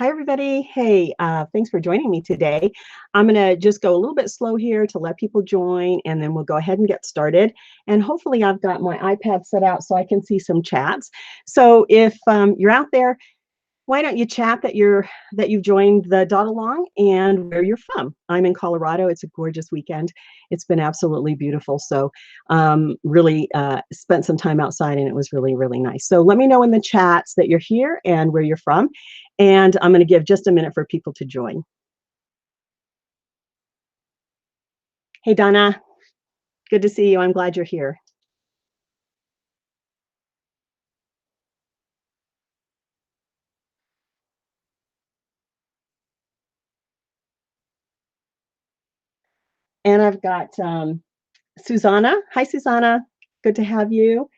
Hi, everybody. Hey, thanks for joining me today. I'm going to just go a little bit slow here to let people join, and then we'll go ahead and get started. And hopefully I've got my iPad set out so I can see some chats. So if you're out there, why don't you chat that you've joined the dot along and where you're from. I'm in Colorado. It's a gorgeous weekend. It's been absolutely beautiful. So really spent some time outside and it was really, really nice. So let me know in the chats that you're here and where you're from. And I'm going to give just a minute for people to join. Hey, Donna. Good to see you. I'm glad you're here. And I've got Susanna. Hi, Susanna. Good to have you.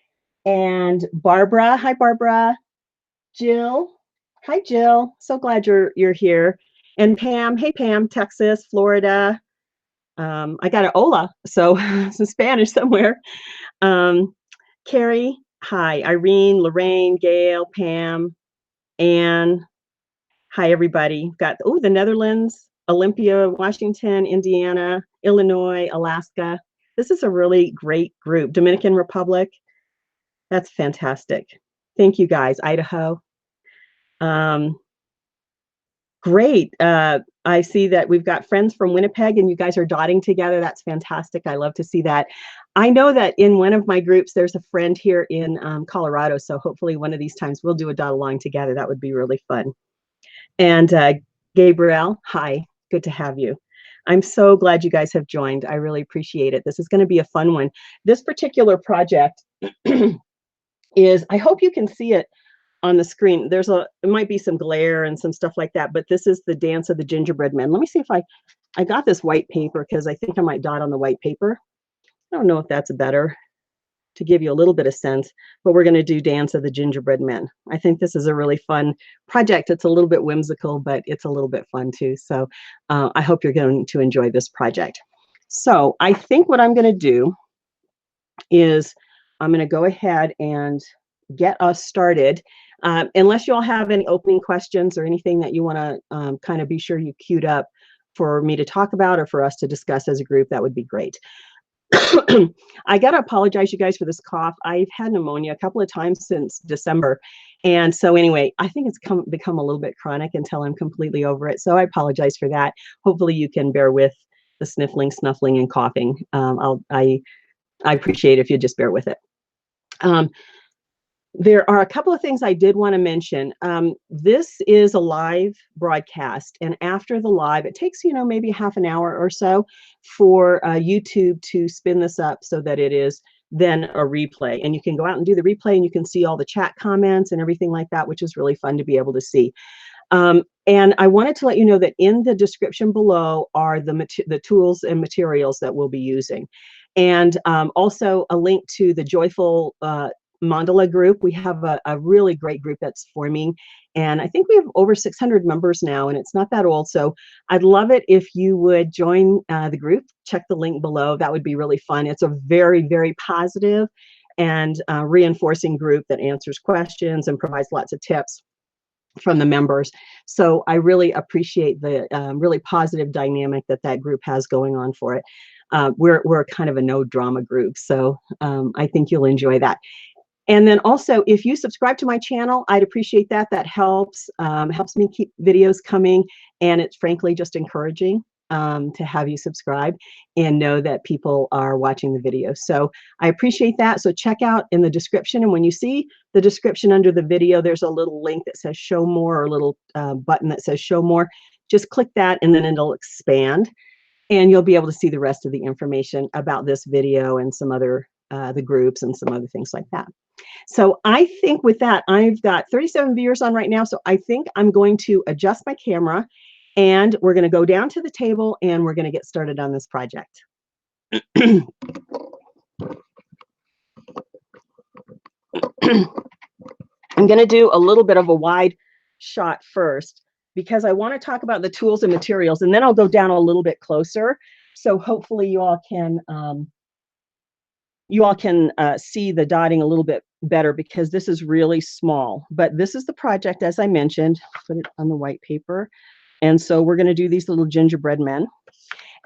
And Barbara. Hi, Barbara. Jill. Hi, Jill. So glad you're here. And Pam. Hey, Pam. Texas, Florida. I got an Ola, so some Spanish somewhere. Carrie. Hi, Irene, Lorraine, Gail, Pam, Anne. Hi, everybody. Got the Netherlands, Olympia, Washington, Indiana, Illinois, Alaska. This is a really great group. Dominican Republic. That's fantastic. Thank you, guys. Idaho. Great. I see that we've got friends from Winnipeg and you guys are dotting together. That's fantastic. I love to see that. I know that in one of my groups, there's a friend here in Colorado. So hopefully one of these times we'll do a dot along together. That would be really fun. And Gabrielle, hi, good to have you. I'm so glad you guys have joined. I really appreciate it. This is going to be a fun one. This particular project is, I hope you can see it on the screen. It might be some glare and some stuff like that, but this is the dance of the Gingerbread Men. Let me see if I got this white paper because I think I might dot on the white paper. I don't know if that's better to give you a little bit of sense, but we're going to do Dance of the Gingerbread Men. I think this is a really fun project. It's a little bit whimsical, but it's a little bit fun too. So I hope you're going to enjoy this project. So I think what I'm going to do is I'm going to go ahead and get us started. Unless you all have any opening questions or anything that you want to kind of be sure you queued up for me to talk about or for us to discuss as a group, that would be great. I got to apologize, you guys, for this cough. I've had pneumonia a couple of times since December. And so anyway, I think it's become a little bit chronic until I'm completely over it. So I apologize for that. Hopefully you can bear with the sniffling, snuffling, and coughing. I appreciate it if you just bear with it. There are a couple of things I did want to mention. This is a live broadcast, and after the live, it takes, maybe half an hour or so for YouTube to spin this up so that it is then a replay. And you can go out and do the replay, and you can see all the chat comments and everything like that, which is really fun to be able to see. And I wanted to let you know that in the description below are the tools and materials that we'll be using. And also a link to the Joyful Mandala group. We have a really great group that's forming, and I think we have over 600 members now, and it's not that old. So I'd love it if you would join the group. Check the link below. That would be really fun. It's a very, very positive and reinforcing group that answers questions and provides lots of tips from the members. So I really appreciate the really positive dynamic that group has going on for it. We're kind of a no drama group, so I think you'll enjoy that. And then also, if you subscribe to my channel, I'd appreciate that. That helps me keep videos coming, and it's frankly just encouraging to have you subscribe and know that people are watching the video. So I appreciate that. So check out in the description, and when you see the description under the video, there's a little link that says show more, or a little button that says show more. Just click that, and then it'll expand, and you'll be able to see the rest of the information about this video and some other the groups and some other things like that. So I think with that, I've got 37 viewers on right now. So I think I'm going to adjust my camera, and we're going to go down to the table, and we're going to get started on this project. I'm going to do a little bit of a wide shot first because I want to talk about the tools and materials, and then I'll go down a little bit closer. So hopefully you all can you all can see the dotting a little bit better because this is really small. But this is the project, as I mentioned. Put it on the white paper. And so we're going to do these little gingerbread men.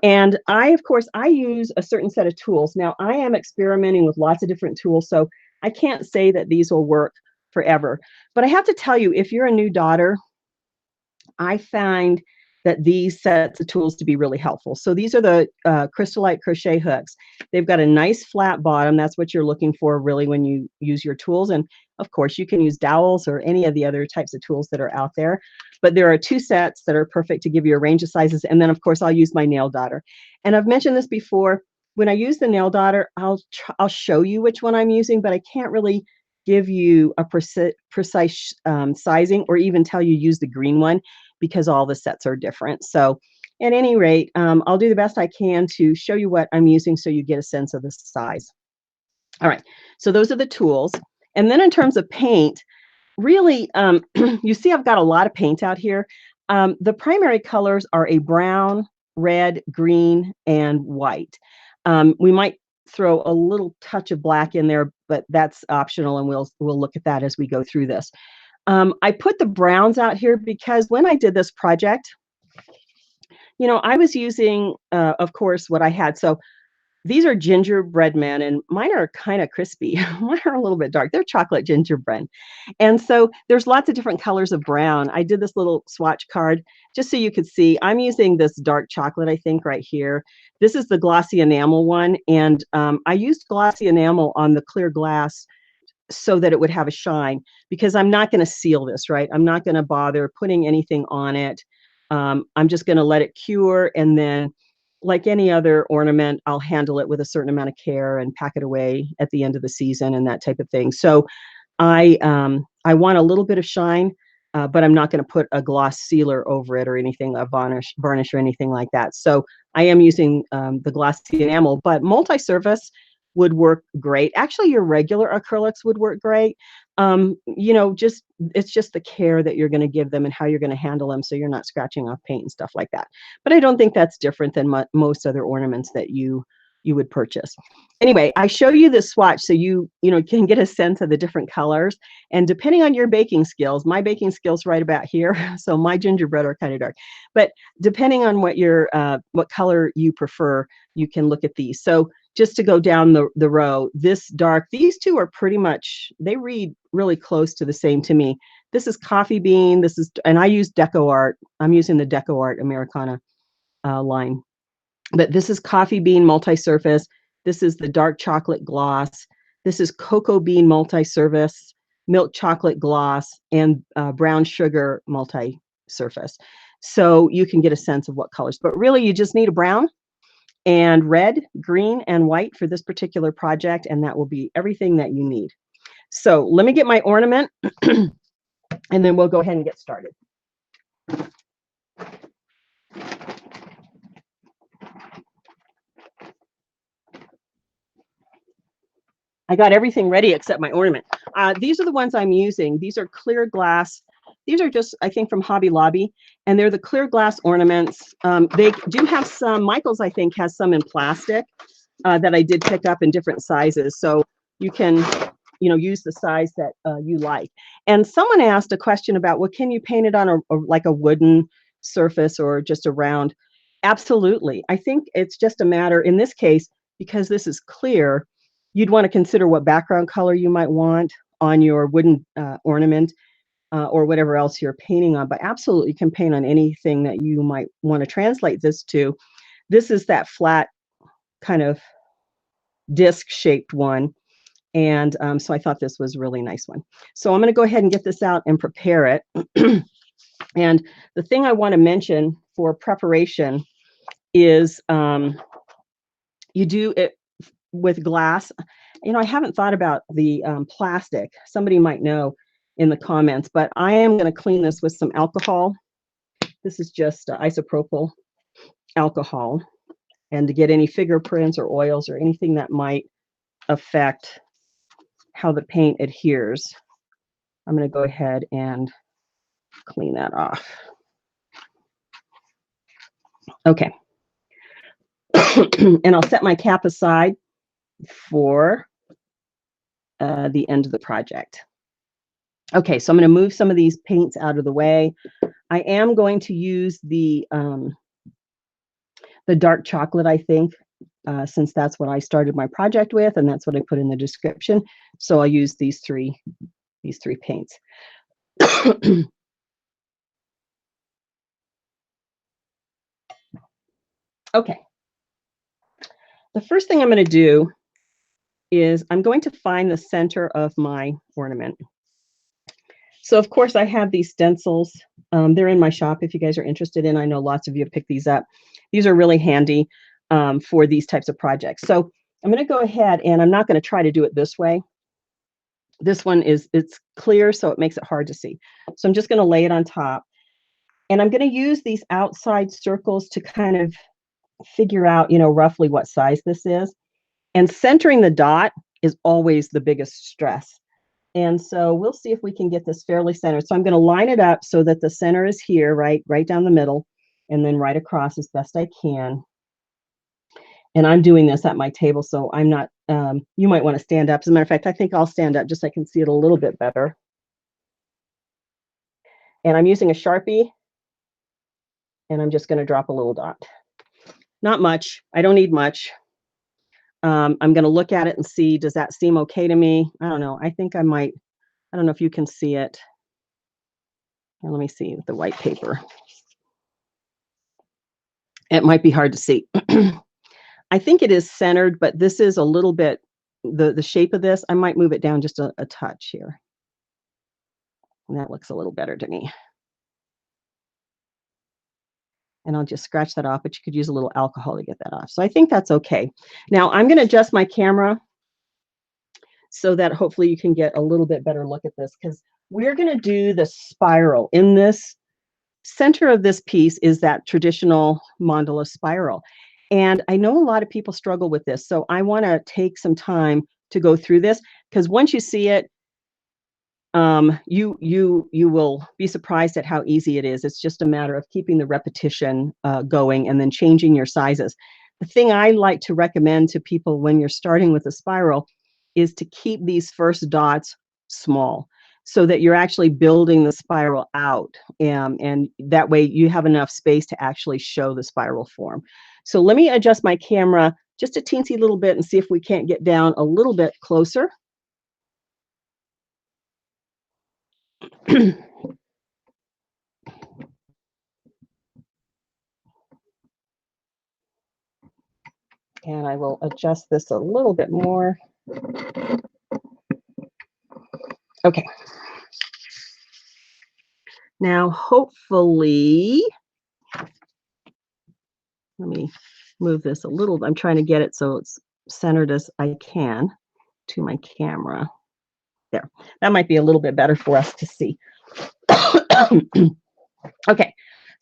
And of course, I use a certain set of tools. Now, I am experimenting with lots of different tools, so I can't say that these will work forever. But I have to tell you, if you're a new daughter, I find that these sets of tools to be really helpful. So these are the Crystalite crochet hooks. They've got a nice flat bottom. That's what you're looking for really when you use your tools. And of course, you can use dowels or any of the other types of tools that are out there. But there are 2 sets that are perfect to give you a range of sizes. And then, of course, I'll use my nail dotter. And I've mentioned this before. When I use the nail dotter, I'll show you which one I'm using, but I can't really give you a precise sizing or even tell you use the green one, because all the sets are different. So at any rate, I'll do the best I can to show you what I'm using so you get a sense of the size. All right, so those are the tools. And then in terms of paint, really, you see I've got a lot of paint out here. The primary colors are a brown, red, green, and white. We might throw a little touch of black in there, but that's optional, and we'll look at that as we go through this. I put the browns out here because when I did this project, I was using, of course, what I had. So these are gingerbread men, and mine are kind of crispy. Mine are a little bit dark. They're chocolate gingerbread. And so there's lots of different colors of brown. I did this little swatch card just so you could see. I'm using this dark chocolate, I think, right here. This is the glossy enamel one. And I used glossy enamel on the clear glass so that it would have a shine, because I'm not going to seal this, right? I'm not going to bother putting anything on it. I'm just going to let it cure, and then like any other ornament, I'll handle it with a certain amount of care and pack it away at the end of the season and that type of thing. So I want a little bit of shine, but I'm not going to put a gloss sealer over it or anything, a varnish or anything like that. So I am using the glossy enamel, but multi-surface would work great. Actually, your regular acrylics would work great. It's just the care that you're going to give them and how you're going to handle them so you're not scratching off paint and stuff like that. But I don't think that's different than most other ornaments that you would purchase. Anyway, I show you this swatch so you can get a sense of the different colors. And depending on your baking skills, my baking skills right about here, so my gingerbread are kind of dark. But depending on what color you prefer, you can look at these. So just to go down the row, this dark, these two are pretty much, they read really close to the same to me. This is coffee bean, and I use DecoArt. I'm using the DecoArt Americana line. But this is coffee bean multi-surface. This is the dark chocolate gloss. This is cocoa bean multi-surface, milk chocolate gloss, and brown sugar multi-surface. So you can get a sense of what colors. But really, you just need a brown and red, green, and white for this particular project, and that will be everything that you need. So let me get my ornament, and then we'll go ahead and get started. I got everything ready except my ornament. These are the ones I'm using. These are clear glass. These are just, I think, from Hobby Lobby, and they're the clear glass ornaments. They do have some, Michael's, I think, has some in plastic that I did pick up in different sizes. So you can, use the size that you like. And someone asked a question about, well, can you paint it on like a wooden surface or just a round? Absolutely. I think it's just a matter, in this case, because this is clear, you'd want to consider what background color you might want on your wooden ornament. Or whatever else you're painting on, but absolutely you can paint on anything that you might want to translate this to. This is that flat kind of disc-shaped one, and so I thought this was a really nice one. So I'm going to go ahead and get this out and prepare it. And the thing I want to mention for preparation is you do it with glass. I haven't thought about the plastic. Somebody might know in the comments, but I am going to clean this with some alcohol. This is just isopropyl alcohol, and to get any fingerprints or oils or anything that might affect how the paint adheres, I'm going to go ahead and clean that off. Okay. And I'll set my cap aside. for the end of the project. Okay, so I'm going to move some of these paints out of the way. I am going to use the dark chocolate, I think, since that's what I started my project with, and that's what I put in the description. So I'll use these three paints. Okay. The first thing I'm going to do is I'm going to find the center of my ornament. So of course I have these stencils. They're in my shop if you guys are interested in. I know lots of you have picked these up. These are really handy for these types of projects. So I'm going to go ahead, and I'm not going to try to do it this way. This one it's clear, so it makes it hard to see. So I'm just going to lay it on top. And I'm going to use these outside circles to kind of figure out, roughly what size this is. And centering the dot is always the biggest stress. And so we'll see if we can get this fairly centered. So I'm going to line it up so that the center is here, right down the middle, and then right across as best I can. And I'm doing this at my table, so I'm not, you might want to stand up. As a matter of fact, I think I'll stand up just so I can see it a little bit better. And I'm using a Sharpie, and I'm just going to drop a little dot. Not much. I don't need much. I'm going to look at it and see, does that seem okay to me? I don't know. I think I might. I don't know if you can see it. Here, let me see with the white paper. It might be hard to see. I think it is centered, but this is a little bit, the shape of this, I might move it down just a touch here. And that looks a little better to me. And I'll just scratch that off, but you could use a little alcohol to get that off. So I think that's okay. Now I'm going to adjust my camera so that hopefully you can get a little bit better look at this, because we're going to do the spiral. In this center of this piece is that traditional mandala spiral. And I know a lot of people struggle with this. So I want to take some time to go through this, because once you see it, you will be surprised at how easy it is. It's just a matter of keeping the repetition going and then changing your sizes. The thing I like to recommend to people when you're starting with a spiral is to keep these first dots small, so that you're actually building the spiral out, and that way you have enough space to actually show the spiral form. So let me adjust my camera just a teensy little bit and see if we can't get down a little bit closer. And I will adjust this a little bit more. Okay. Now, hopefully, let me move this a little. I'm trying to get it so it's centered as I can to my camera. There. That might be a little bit better for us to see. Okay.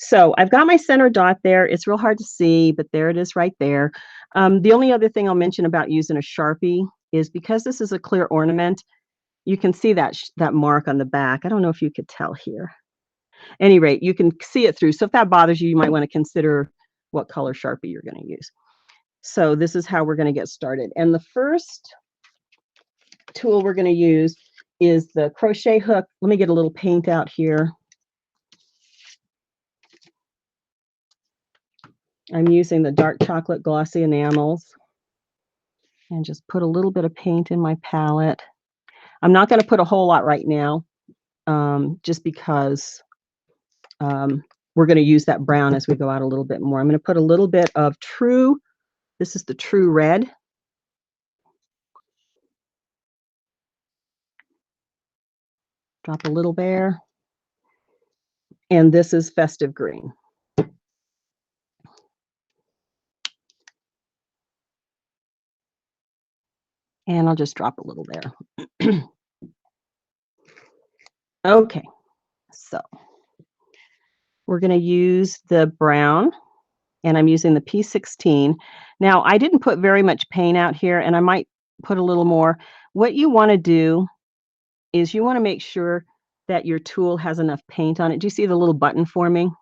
So I've got my center dot there. It's real hard to see, but there it is right there. The only other thing I'll mention about using a Sharpie is because this is a clear ornament, you can see that mark on the back. I don't know if you could tell here. At any rate, you can see it through. So if that bothers you, you might want to consider what color Sharpie you're going to use. So this is how we're going to get started. And the first tool we're going to use is the crochet hook. Let me get a little paint out here. I'm using the dark chocolate glossy enamels, and just put a little bit of paint in my palette. I'm not going to put a whole lot right now, just because we're going to use that brown as we go out a little bit more. I'm going to put a little bit of true, this is the true red. Drop a little there. And this is festive green. And I'll just drop a little there. Okay, so we're going to use the brown, and I'm using the P16. Now, I didn't put very much paint out here, and I might put a little more. What you want to do is you want to make sure that your tool has enough paint on it. Do you see the little button forming?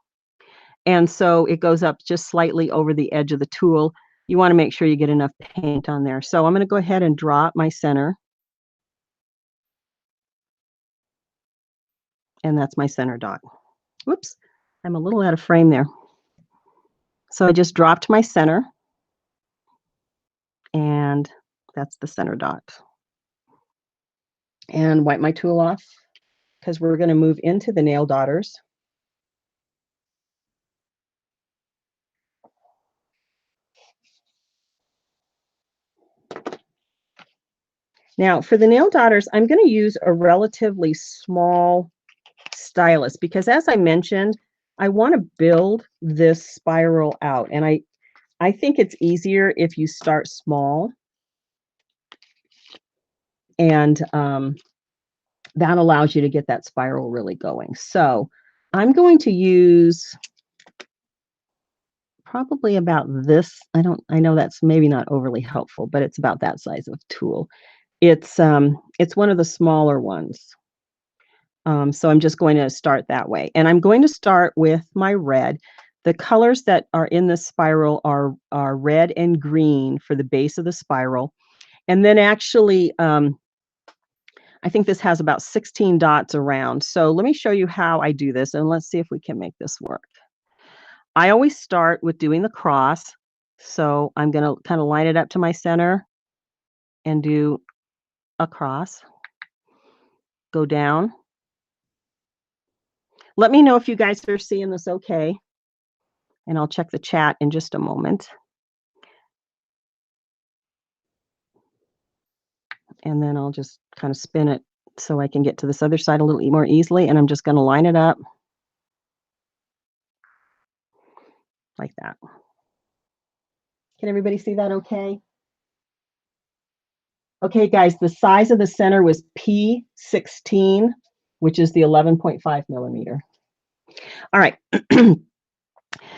And so it goes up just slightly over the edge of the tool. You want to make sure you get enough paint on there. So I'm going to go ahead and drop my center. And that's my center dot. Whoops, I'm a little out of frame there. So I just dropped my center, and that's the center dot. And wipe my tool off because we're going to move into the nail daughters. Now for the nail daughters, I'm going to use a relatively small stylus because, as I mentioned, I want to build this spiral out, and I think it's easier if you start small, and that allows you to get that spiral really going. So I'm going to use probably about this. I know that's maybe not overly helpful, but it's about that size of tool. It's one of the smaller ones. So I'm just going to start that way. And I'm going to start with my red. The colors that are in this spiral are red and green for the base of the spiral. And then actually, I think this has about 16 dots around. So let me show you how I do this, and let's see if we can make this work. I always start with doing the cross. So I'm going to kind of line it up to my center and do a cross. Go down. Let me know if you guys are seeing this okay, and I'll check the chat in just a moment. And then I'll just kind of spin it so I can get to this other side a little more easily, and I'm just going to line it up like that. Can everybody see that okay? Okay, guys, the size of the center was P16, which is the 11.5 millimeter. All right.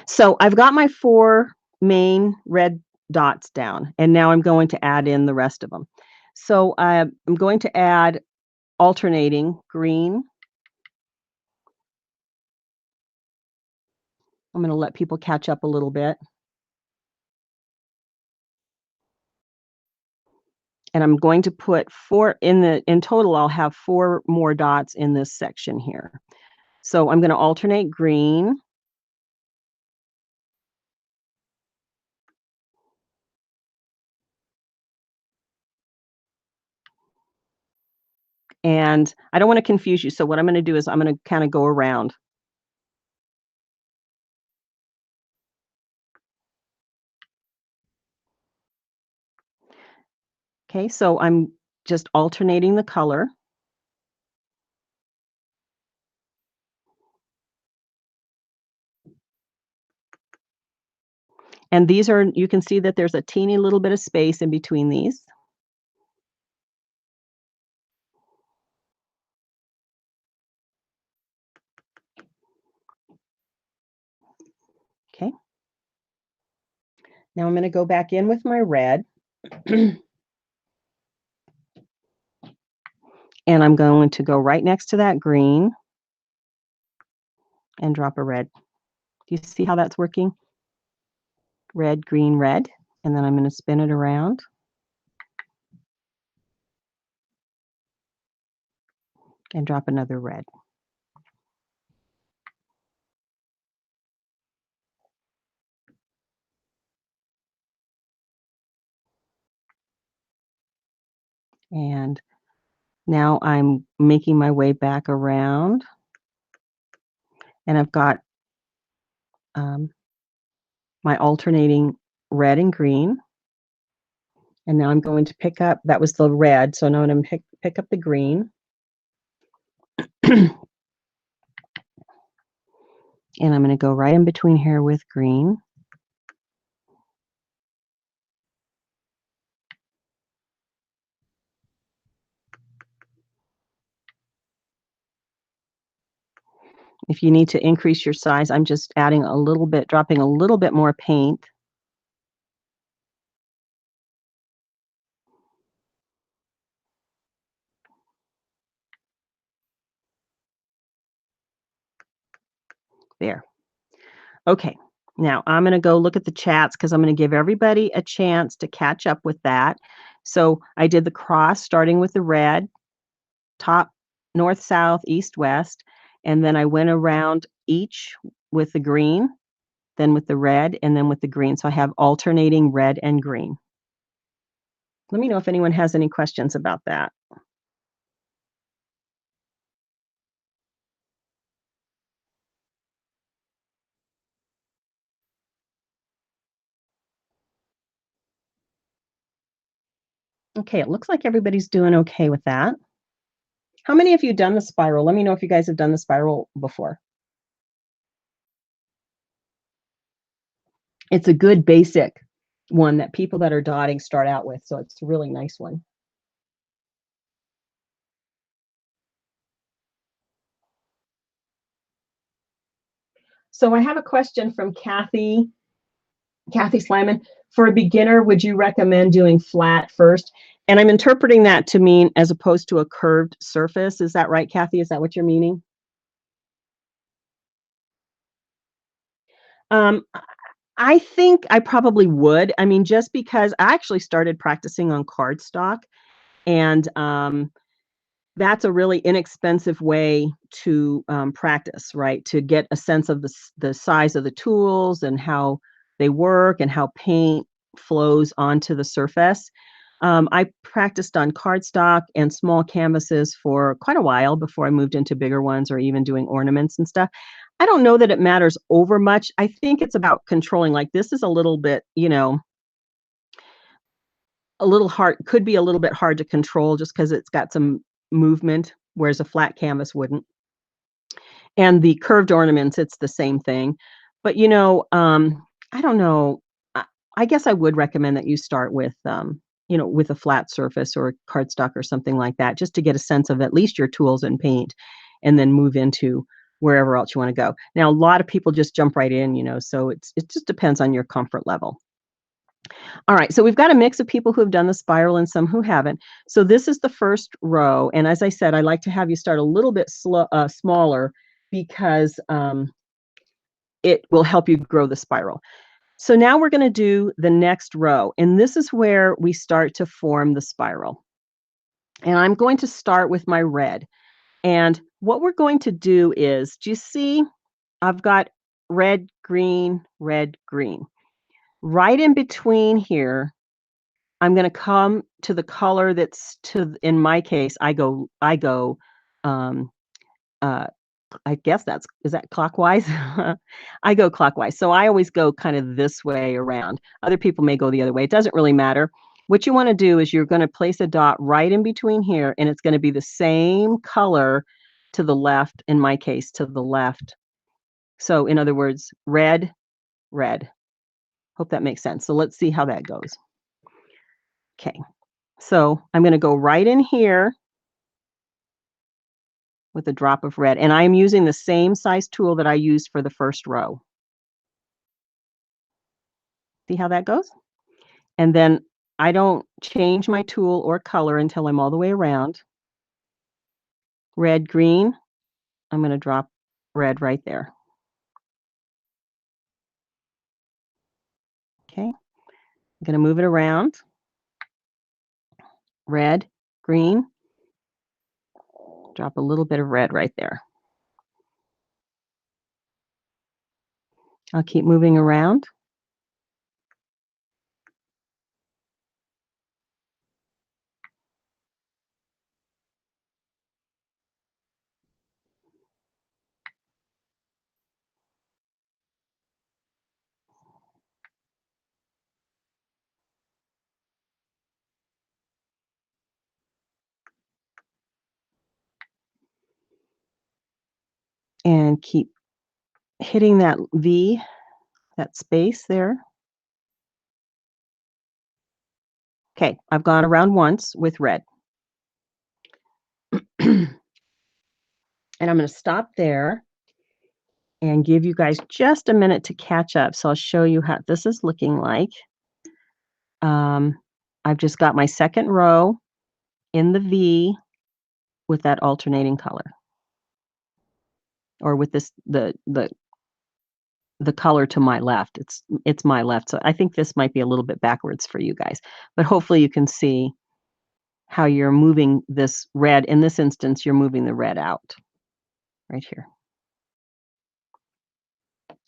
So I've got my 4 main red dots down, and now I'm going to add in the rest of them. So I'm going to add alternating green. I'm going to let people catch up a little bit. And I'm going to put 4 in total, I'll have 4 more dots in this section here. So I'm going to alternate green. And I don't want to confuse you. So what I'm going to do is I'm going to kind of go around. Okay, so I'm just alternating the color. And these are, you can see that there's a teeny little bit of space in between these. Okay. Now I'm going to go back in with my red. And I'm going to go right next to that green and drop a red. Do you see how that's working? Red, green, red. And then I'm going to spin it around. And drop another red. And now I'm making my way back around. And I've got my alternating red and green. And now I'm going to pick up, that was the red, so now I'm going to pick up the green. And I'm going to go right in between here with green. If you need to increase your size, I'm just adding a little bit, dropping a little bit more paint. There. Okay. Now I'm going to go look at the chats because I'm going to give everybody a chance to catch up with that. So I did the cross starting with the red, top, north, south, east, west, and then I went around each with the green, then with the red, and then with the green. So I have alternating red and green. Let me know if anyone has any questions about that. Okay, it looks like everybody's doing okay with that. How many of you done the spiral? Let me know if you guys have done the spiral before. It's a good basic one that people that are dotting start out with, so it's a really nice one. So I have a question from Kathy Slyman. For a beginner, would you recommend doing flat first? And I'm interpreting that to mean as opposed to a curved surface. Is that right, Kathy? Is that what you're meaning? I think I probably would. I mean, just because I actually started practicing on cardstock, and that's a really inexpensive way to practice, right? To get a sense of the size of the tools and how they work and how paint flows onto the surface. I practiced on cardstock and small canvases for quite a while before I moved into bigger ones or even doing ornaments and stuff. I don't know that it matters over much. I think it's about controlling. Like this is a little bit, a little hard, could be a little bit hard to control just because it's got some movement, whereas a flat canvas wouldn't. And the curved ornaments, it's the same thing. But I don't know. I guess I would recommend that you start with with a flat surface or cardstock or something like that, just to get a sense of at least your tools and paint, and then move into wherever else you want to go. Now, a lot of people just jump right in, so it just depends on your comfort level. All right, so we've got a mix of people who have done the spiral and some who haven't. So this is the first row, and as I said, I like to have you start a little bit smaller because it will help you grow the spiral. So now we're going to do the next row, and this is where we start to form the spiral. And I'm going to start with my red. And what we're going to do is, do you see I've got red, green, red, green. Right in between here, I'm going to come to the color that's in my case, I go, um, I guess is that clockwise? I go clockwise. So I always go kind of this way around. Other people may go the other way. It doesn't really matter. What you want to do is you're going to place a dot right in between here, and it's going to be the same color to the left, in my case, to the left. So in other words, red, red. Hope that makes sense. So let's see how that goes. Okay. So I'm going to go right in here with a drop of red, and I am using the same size tool that I used for the first row. See how that goes? And then I don't change my tool or color until I'm all the way around. Red, green, I'm going to drop red right there. Okay, I'm going to move it around. Red, green, drop a little bit of red right there. I'll keep moving around. And keep hitting that V, that space there. Okay, I've gone around once with red. And I'm going to stop there and give you guys just a minute to catch up. So I'll show you how this is looking like. I've just got my second row in the V with that alternating color, or with this the the color to my left. It's my left, so I think this might be a little bit backwards for you guys, but hopefully you can see how you're moving this red. In this instance, you're moving the red out right here.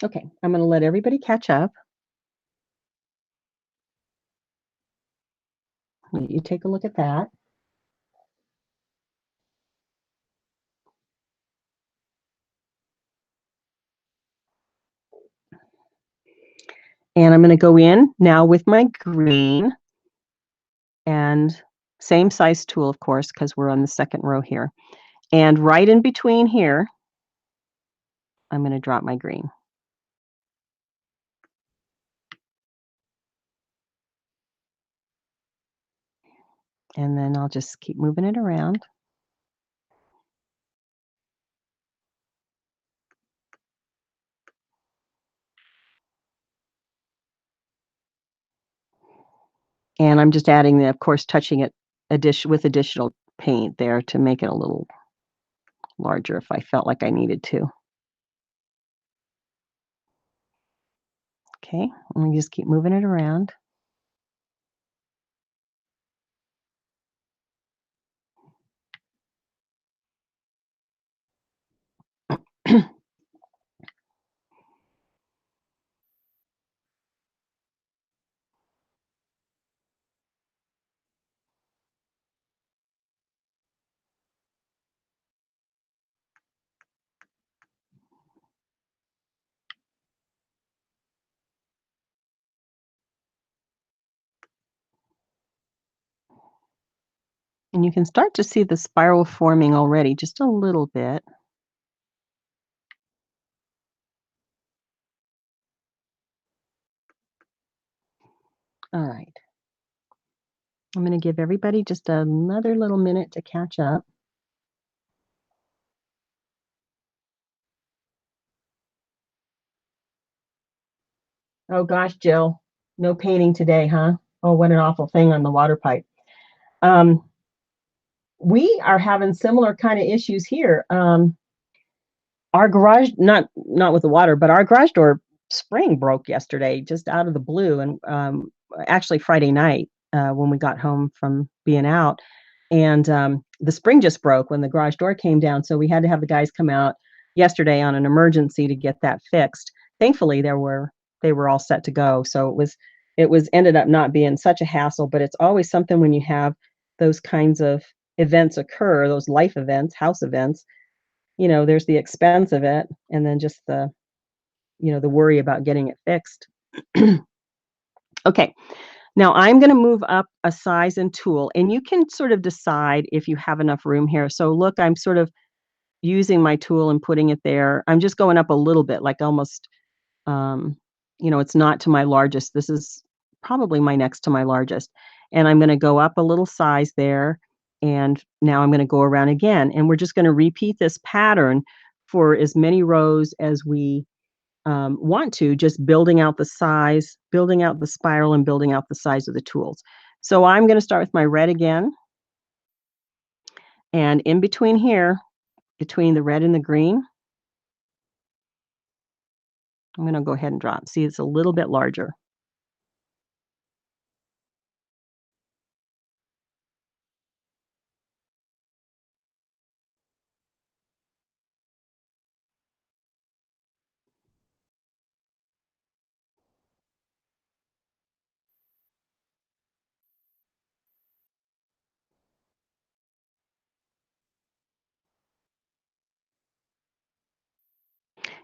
Okay, I'm gonna let everybody catch up. You take a look at that. And I'm gonna go in now with my green, and same size tool, of course, because we're on the second row here. And right in between here, I'm gonna drop my green. And then I'll just keep moving it around. And I'm just adding of course, touching it with additional paint there to make it a little larger if I felt like I needed to. Okay, let me just keep moving it around. And you can start to see the spiral forming already, just a little bit. All right. I'm going to give everybody just another little minute to catch up. Oh gosh, Jill, no painting today, huh? Oh, what an awful thing on the water pipe. We are having similar kind of issues here. Our garage, not with the water, but our garage door spring broke yesterday, just out of the blue, and actually Friday night when we got home from being out, and the spring just broke when the garage door came down, so we had to have the guys come out yesterday on an emergency to get that fixed. Thankfully, they were all set to go, so it was ended up not being such a hassle, but it's always something when you have those kinds of events occur, those life events, house events. There's the expense of it, and then just the worry about getting it fixed. Okay, now I'm going to move up a size and tool, and you can sort of decide if you have enough room here. So look, I'm sort of using my tool and putting it there. I'm just going up a little bit, like almost, it's not to my largest. This is probably my next to my largest. And I'm going to go up a little size there. And now I'm going to go around again. And we're just going to repeat this pattern for as many rows as we want to, just building out the size, building out the spiral, and building out the size of the tools. So I'm going to start with my red again. And in between here, between the red and the green, I'm going to go ahead and drop. See, it's a little bit larger.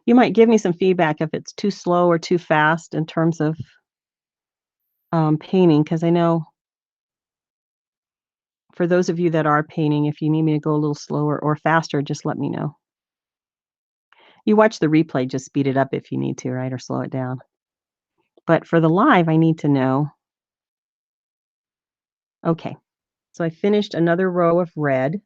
You might give me some feedback if it's too slow or too fast in terms of painting, because I know for those of you that are painting, if you need me to go a little slower or faster, just let me know. You watch the replay, just speed it up if you need to, right, or slow it down. But for the live, I need to know. Okay, so I finished another row of red.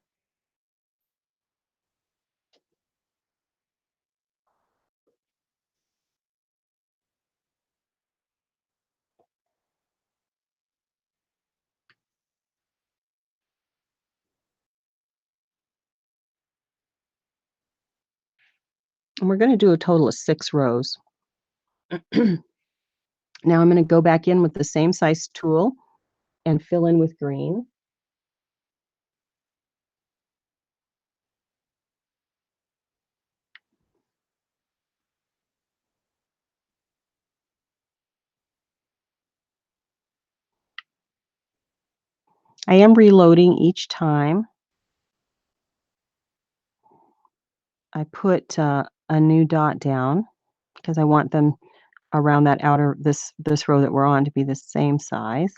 And we're going to do a total of 6 rows. Now I'm going to go back in with the same size tool and fill in with green. I am reloading each time I put a new dot down because I want them around that outer this row that we're on to be the same size.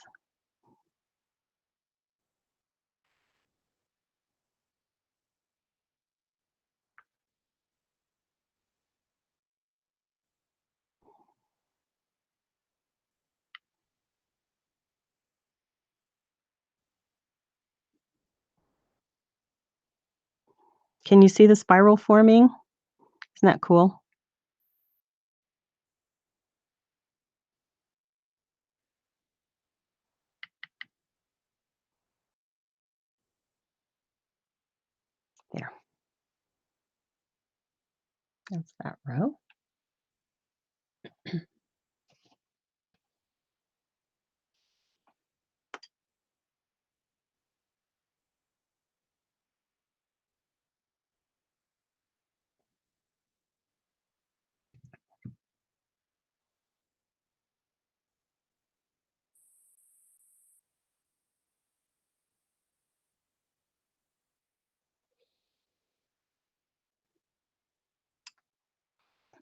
Can you see the spiral forming? Isn't that cool? There. That's that row.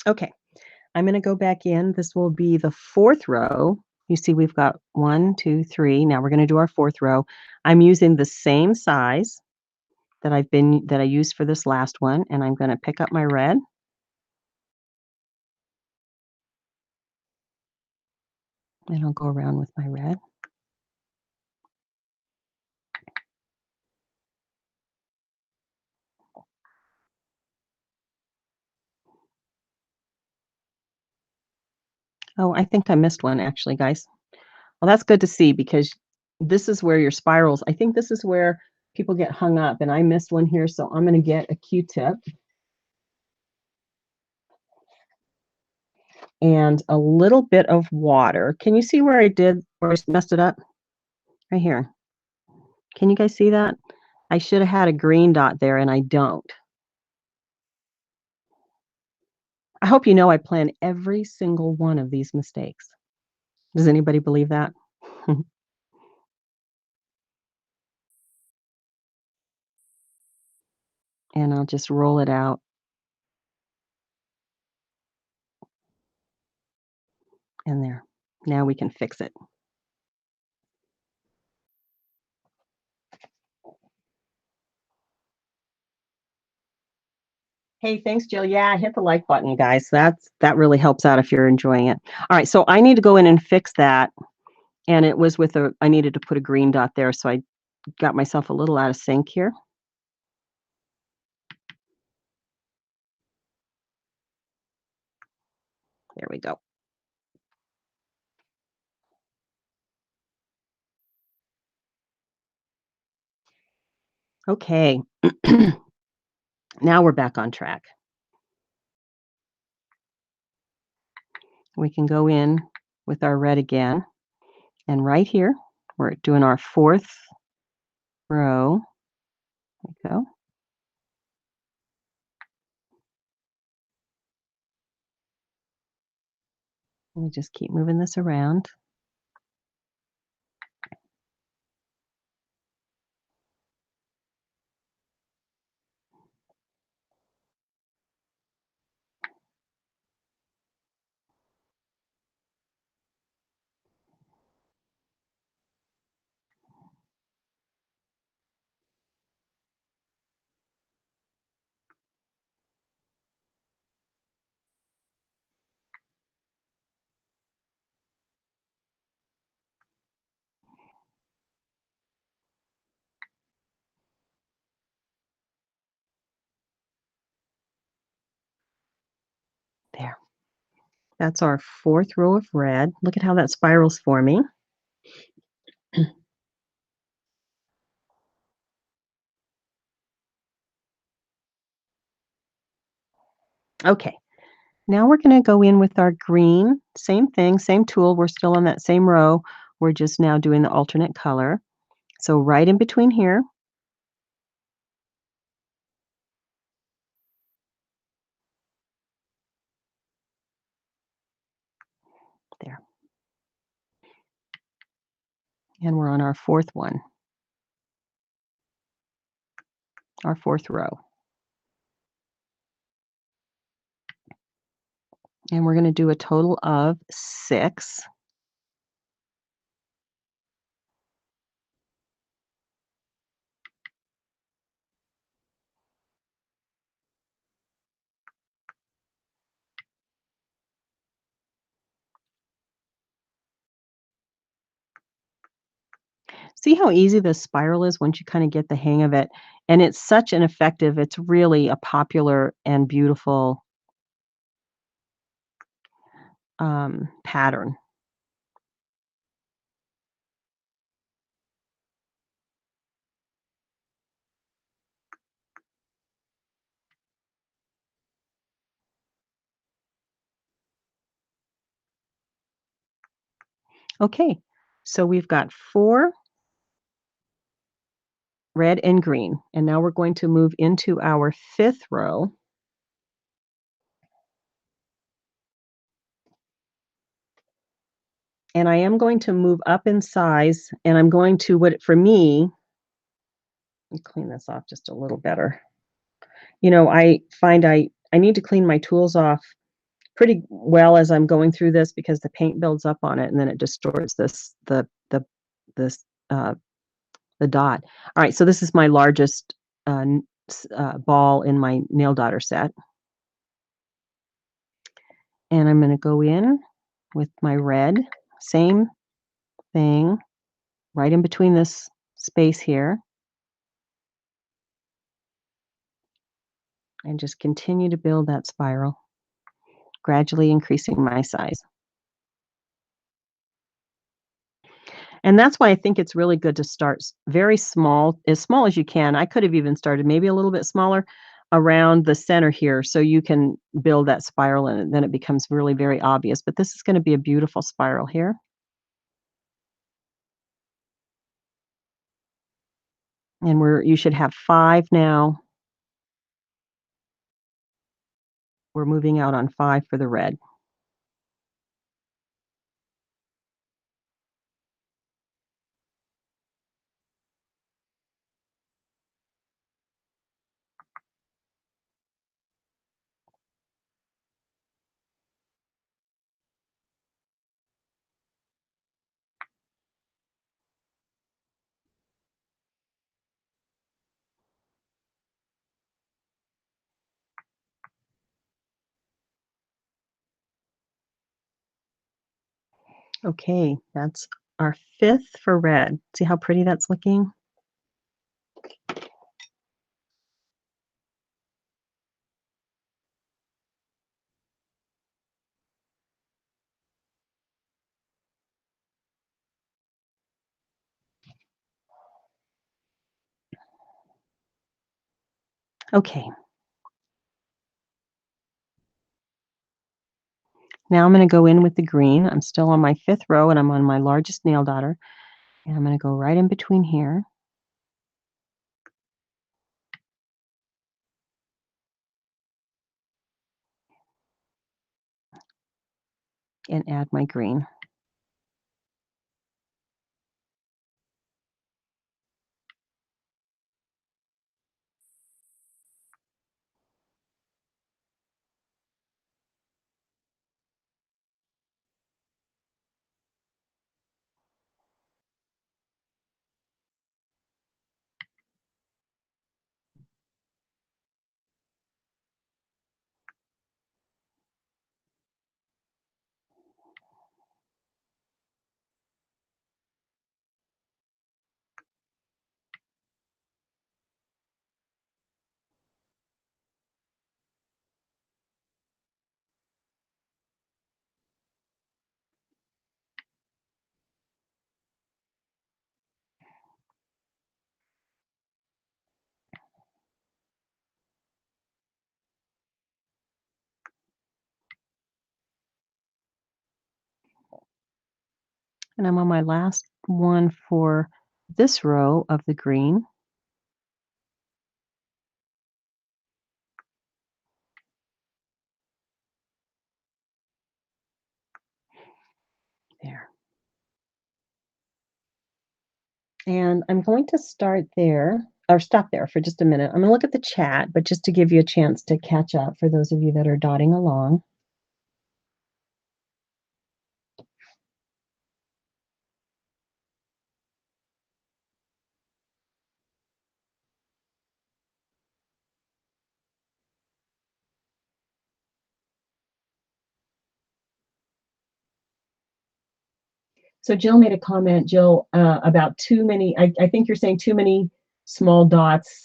Okay, I'm going to go back in. This will be the 4th row. You see we've got 1, 2, 3. Now we're going to do our 4th row. I'm using the same size that I used for this last one, and I'm going to pick up my red. And I'll go around with my red. Oh, I think I missed one actually, guys. Well, that's good to see because this is where your spirals, I think this is where people get hung up, and I missed one here, so I'm going to get a Q-tip and a little bit of water. Can you see where I messed it up? Right here. Can you guys see that? I should have had a green dot there, and I don't. I hope you know I plan every single one of these mistakes. Does anybody believe that? And I'll just roll it out. And there. Now we can fix it. Hey, thanks, Jill. Yeah, hit the like button, guys. That really helps out if you're enjoying it. All right, so I need to go in and fix that. And it was I needed to put a green dot there, so I got myself a little out of sync here. There we go. Okay. Now we're back on track. We can go in with our red again. And right here, we're doing our 4th row. There we go. We just keep moving this around. There. That's our 4th row of red. Look at how that spirals forming. Okay. Now we're going to go in with our green. Same thing, same tool. We're still on that same row. We're just now doing the alternate color. So right in between here, there. And we're on our fourth one, our fourth row. And we're going to do a total of 6. See how easy this spiral is once you kind of get the hang of it? And it's such an effective, it's really a popular and beautiful pattern. Okay, so we've got 4 red and green, and now we're going to move into our 5th row. And I am going to move up in size, and I'm going to, what for me, let me clean this off just a little better. You know, I find I need to clean my tools off pretty well as I'm going through this because the paint builds up on it and then it distorts this the dot. All right, so this is my largest ball in my nail daughter set, and I'm going to go in with my red, same thing, right in between this space here, and just continue to build that spiral, gradually increasing my size. And that's why I think it's really good to start very small as you can. I could have even started maybe a little bit smaller around the center here so you can build that spiral and then it becomes really very obvious. But this is going to be a beautiful spiral here. And you should have 5 now. We're moving out on 5 for the red. Okay, that's our 5th for red. See how pretty that's looking? Okay. Now I'm going to go in with the green. I'm still on my 5th row and I'm on my largest nail daughter. And I'm going to go right in between here. And add my green. And I'm on my last one for this row of the green. There. And I'm going to start there or stop there for just a minute. I'm going to look at the chat, but just to give you a chance to catch up for those of you that are dotting along. So Jill made a comment, Jill, about too many, I think you're saying too many small dots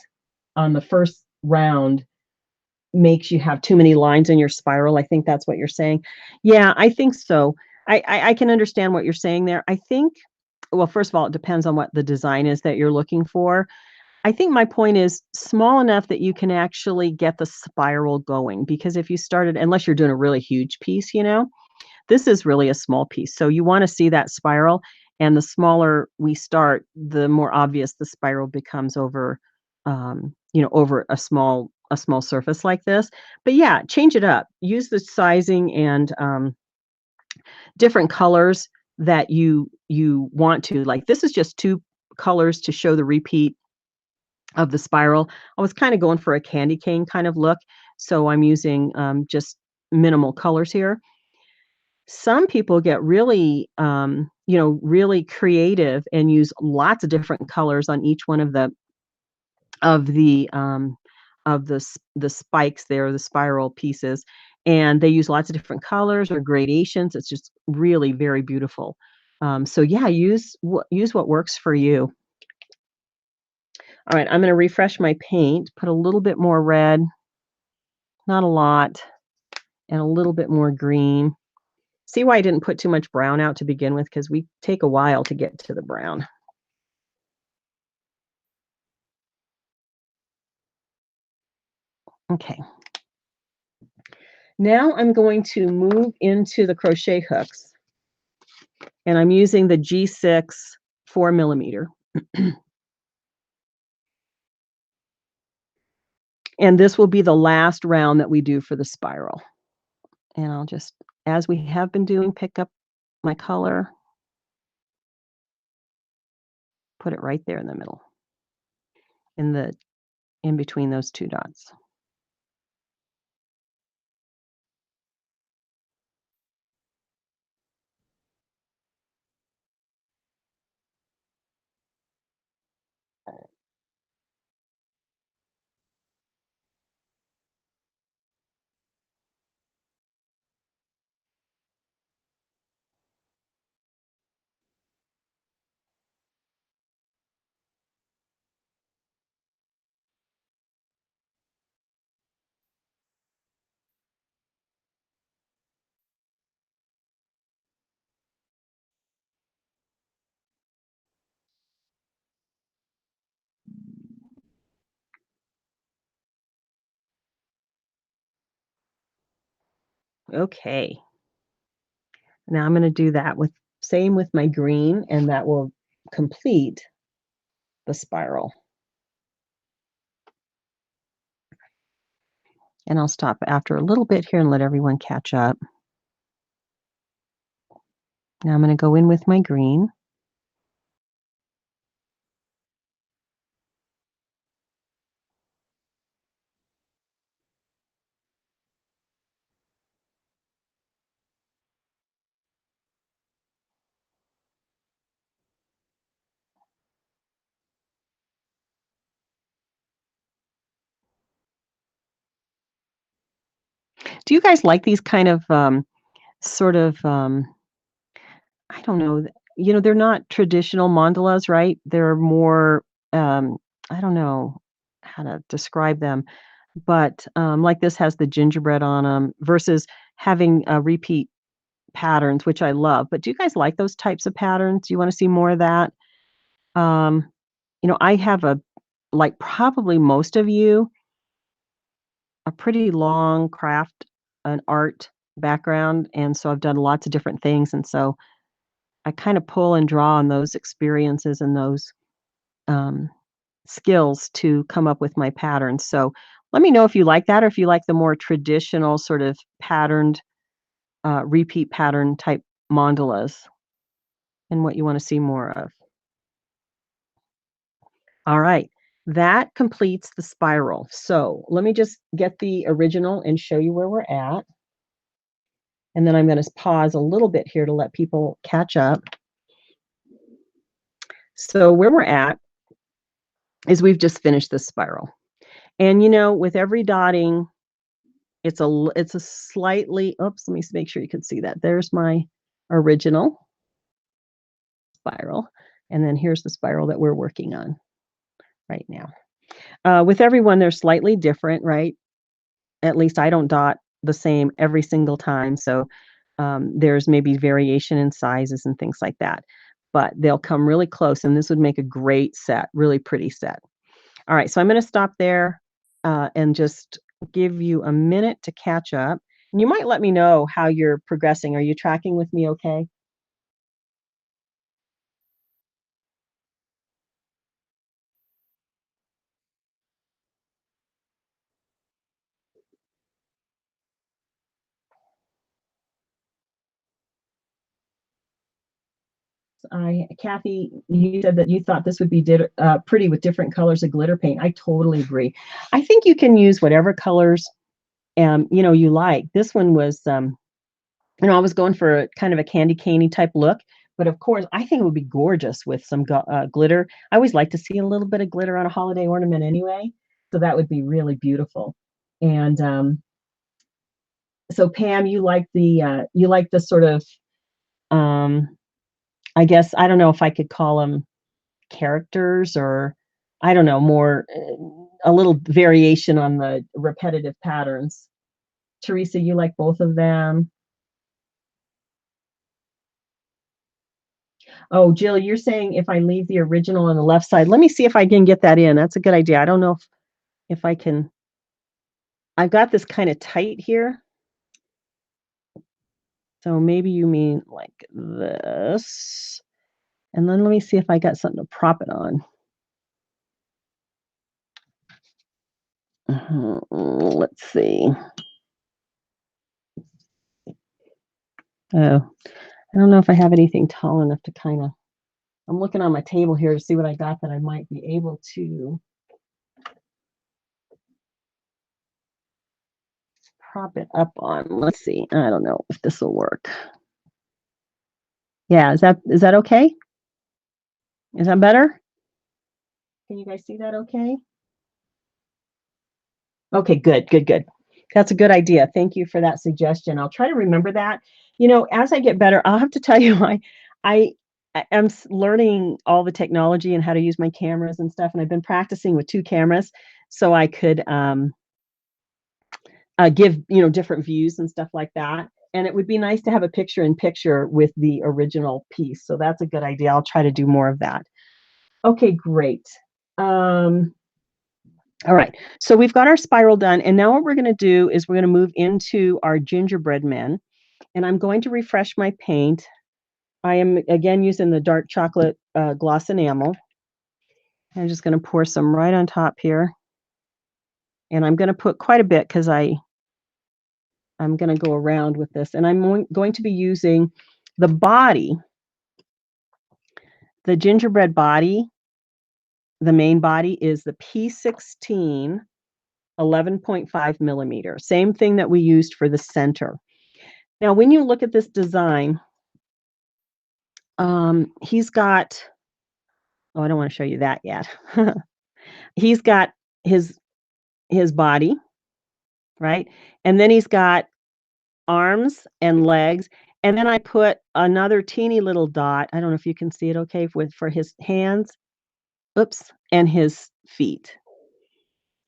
on the first round makes you have too many lines in your spiral. I think that's what you're saying. Yeah, I think so. I can understand what you're saying there. I think, well, first of all, it depends on what the design is that you're looking for. I think my point is small enough that you can actually get the spiral going, because if you started, unless you're doing a really huge piece, this is really a small piece. So you want to see that spiral, and the smaller we start, the more obvious the spiral becomes over, over a small surface like this. But yeah, change it up. Use the sizing and different colors that you want to. Like this is just two colors to show the repeat of the spiral. I was kind of going for a candy cane kind of look, so I'm using just minimal colors here. Some people get really, really creative and use lots of different colors on each one of the um, the spikes there, the spiral pieces, and they use lots of different colors or gradations. It's just really very beautiful. So yeah, use what works for you. All right, I'm going to refresh my paint, put a little bit more red, not a lot, and a little bit more green. See why I didn't put too much brown out to begin with, because we take a while to get to the brown. Okay. Now I'm going to move into the crochet hooks, and I'm using the G6 4mm. And this will be the last round that we do for the spiral. And I'll just, as we have been doing, pick up my color, put it right there in the middle, in between those two dots. Okay. Now I'm going to do that same with my green, and that will complete the spiral. And I'll stop after a little bit here and let everyone catch up. Now I'm going to go in with my green. Do you guys like these kind of sort of I don't know, they're not traditional mandalas, right? They're more I don't know how to describe them, but like this has the gingerbread on them versus having repeat patterns, which I love. But do you guys like those types of patterns? Do you want to see more of that? Um, I have like probably most of you, a pretty long craft and art background, and so I've done lots of different things, and so I kind of pull and draw on those experiences and those skills to come up with my patterns. So let me know if you like that or if you like the more traditional sort of patterned, repeat pattern type mandalas and what you want to see more of. All right, that completes the spiral. So let me just get the original and show you where we're at. And then I'm going to pause a little bit here to let people catch up. So where we're at is we've just finished this spiral. And with every dotting, it's a slightly, oops, let me make sure you can see that. There's my original spiral. And then here's the spiral that we're working on right now. With everyone, they're slightly different, right? At least I don't dot the same every single time. So there's maybe variation in sizes and things like that. But they'll come really close, and this would make a great set, really pretty set. All right, so I'm going to stop there and just give you a minute to catch up. And you might let me know how you're progressing. Are you tracking with me okay? Kathy, you said that you thought this would be pretty with different colors of glitter paint. I totally agree. I think you can use whatever colors you like. This one was I was going for a kind of a candy caney type look, but of course I think it would be gorgeous with some glitter. I always like to see a little bit of glitter on a holiday ornament anyway, so that would be really beautiful. And so Pam, you like the sort of I guess I don't know if I could call them characters, or I don't know, more a little variation on the repetitive patterns. Teresa, you like both of them? Oh, Jill, you're saying if I leave the original on the left side. Let me see if I can get that in. That's a good idea. I don't know if I can. I've got this kind of tight here. So maybe you mean like this. And then let me see if I got something to prop it on. Let's see. Oh, I don't know if I have anything tall enough to kind of. I'm looking on my table here to see what I got that I might be able to prop it up on. Let's see. I don't know if this will work. Yeah, is that okay? Is that better? Can you guys see that okay? Okay, good, good, good. That's a good idea. Thank you for that suggestion. I'll try to remember that. As I get better, I'll have to tell you, I am learning all the technology and how to use my cameras and stuff, and I've been practicing with 2 cameras so I could give different views and stuff like that. And it would be nice to have a picture in picture with the original piece. So that's a good idea. I'll try to do more of that. Okay, great. All right, so we've got our spiral done, and now what we're going to do is we're going to move into our gingerbread men, and I'm going to refresh my paint. I am again using the dark chocolate gloss enamel. I'm just going to pour some right on top here, and I'm going to put quite a bit because I'm going to go around with this, and I'm going to be using the body, the gingerbread body. The main body is the P16 11.5 millimeter. Same thing that we used for the center. Now, when you look at this design, he's got, oh, I don't want to show you that yet. He's got his body, right? And then he's got arms and legs. And then I put another teeny little dot. I don't know if you can see it okay for his hands, oops, and his feet.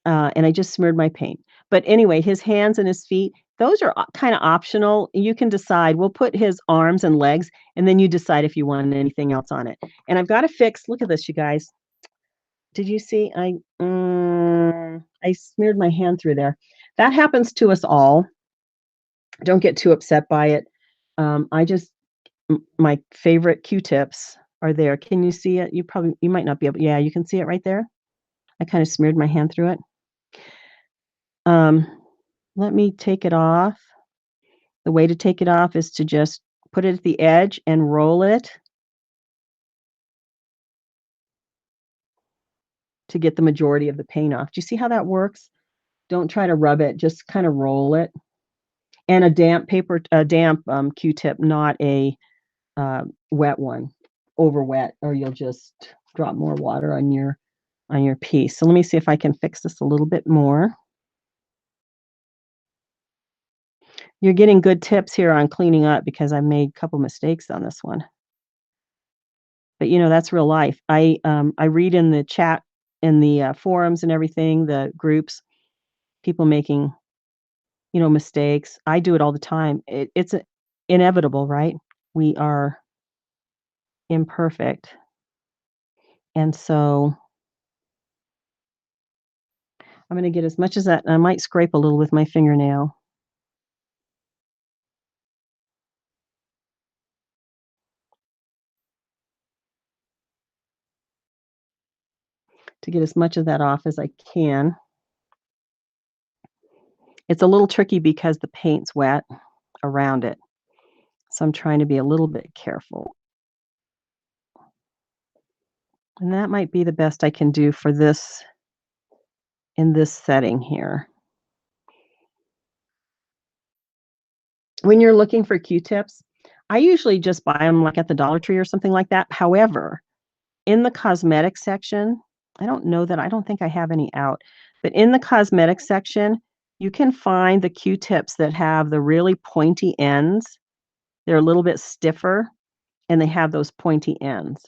And I just smeared my paint. But anyway, his hands and his feet, those are kind of optional. You can decide. We'll put his arms and legs, and then you decide if you want anything else on it. And I've got to fix, look at this, you guys. Did you see? I smeared my hand through there. That happens to us all. Don't get too upset by it. I just my favorite Q-tips are there. Can you see it? You might not be able. Yeah, you can see it right there. I kind of smeared my hand through it. Let me take it off. The way to take it off is to just put it at the edge and roll it to get the majority of the paint off. Do you see how that works? Don't try to rub it, just kind of roll it. And a damp Q-tip, not a wet one, over wet, or you'll just drop more water on your piece. So let me see if I can fix this a little bit more. You're getting good tips here on cleaning up because I made a couple mistakes on this one. But that's real life. I read in the chat, in the forums and everything, the groups, people making mistakes. I do it all the time. It's inevitable, right? We are imperfect. And so I'm going to get as much as that. I might scrape a little with my fingernail. To get as much of that off as I can. It's a little tricky because the paint's wet around it. So I'm trying to be a little bit careful. And that might be the best I can do for this, in this setting here. When you're looking for Q-tips, I usually just buy them like at the Dollar Tree or something like that. However, in the cosmetic section, I don't think I have any out, but in the cosmetic section, you can find the Q-tips that have the really pointy ends. They're a little bit stiffer and they have those pointy ends.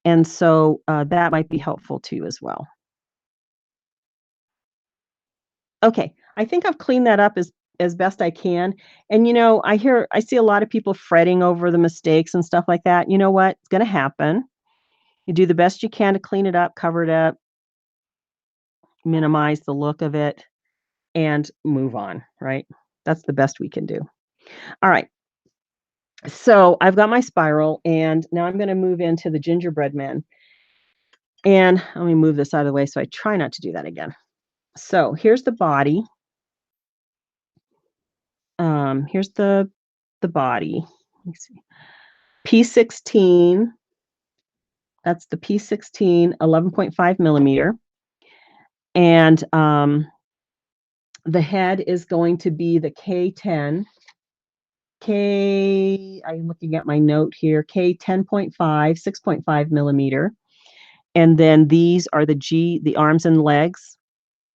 And so that might be helpful too as well. Okay, I think I've cleaned that up as best I can. And I see a lot of people fretting over the mistakes and stuff like that. You know what? It's going to happen. You do the best you can to clean it up, cover it up, minimize the look of it, and move on, right? That's the best we can do. All right. So I've got my spiral, and now I'm going to move into the Gingerbread Men. And let me move this out of the way so I try not to do that again. So here's the body. Here's the body. Let me see. P16. That's the P16, 11.5 millimeter. And the head is going to be the K10. I'm looking at my note here, K10.5, 6.5 millimeter. And then these are the arms and legs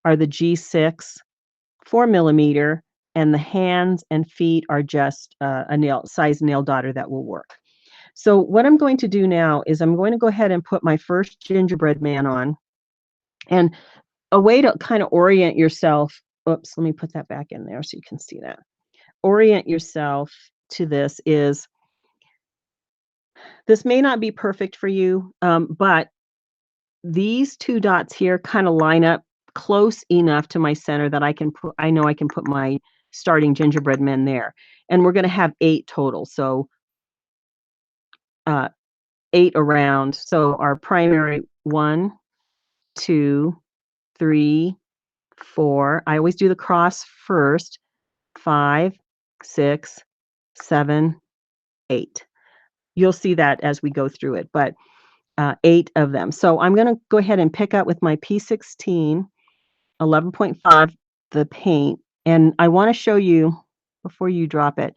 are the G6, 4 millimeter. And the hands and feet are just a size nail daughter that will work. So what I'm going to do now is I'm going to go ahead and put my first gingerbread man on. And a way to kind of orient yourself, oops, let me put that back in there so you can see that. Orient yourself to this is, this may not be perfect for you, but these two dots here kind of line up close enough to my center that I know I can put my starting gingerbread men there. And we're going to have 8 total. So 8 around. So our primary 1, 2, 3, 4. I always do the cross first. 5, 6, 7, 8. You'll see that as we go through it, but 8 of them. So I'm going to go ahead and pick up with my P16, 11.5, the paint. And I want to show you, before you drop it,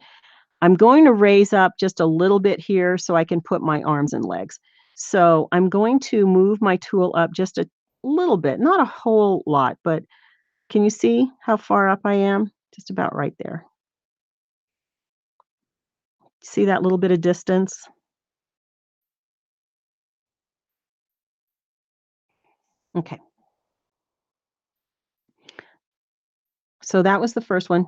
I'm going to raise up just a little bit here so I can put my arms and legs. So I'm going to move my tool up just a little bit, not a whole lot, but can you see how far up I am? Just about right there. See that little bit of distance? Okay. So that was the first one.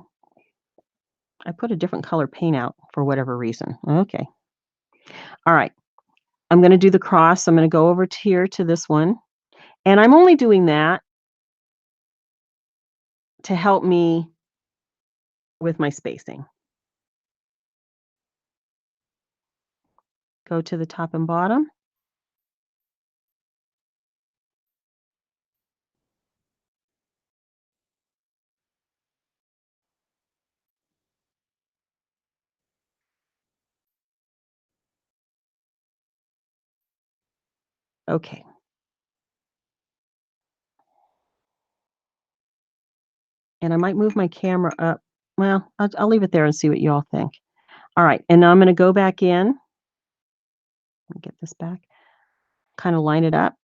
I put a different color paint out for whatever reason. Okay. All right. I'm going to do the cross. I'm going to go over to here to this one. And I'm only doing that to help me with my spacing. go to the top and bottom. Okay. And I might move my camera up. Well, I'll leave it there and see what you all think. All right, and now I'm gonna go back in. Let me get this back. Kind of line it up.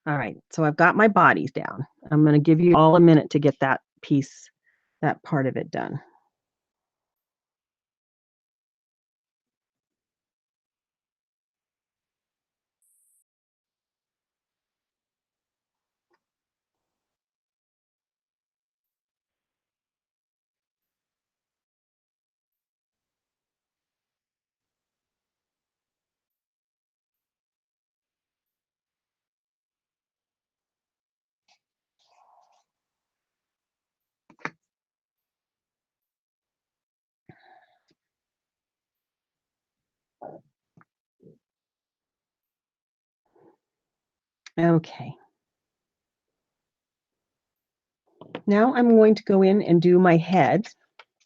All right, so I've got my bodies down. I'm gonna give you all a minute to get that piece, that part of it done. Okay. Now I'm going to go in and do my head,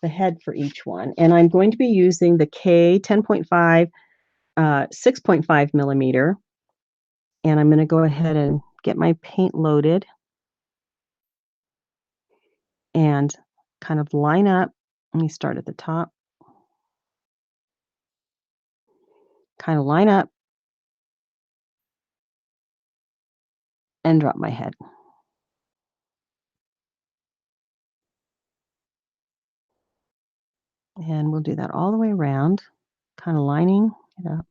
the head for each one. And I'm going to be using the K 10.5, 6.5 millimeter. And I'm going to go ahead and get my paint loaded and kind of line up. Let me start at the top. Kind of line up and drop my head. And we'll do that all the way around, kind of lining it up.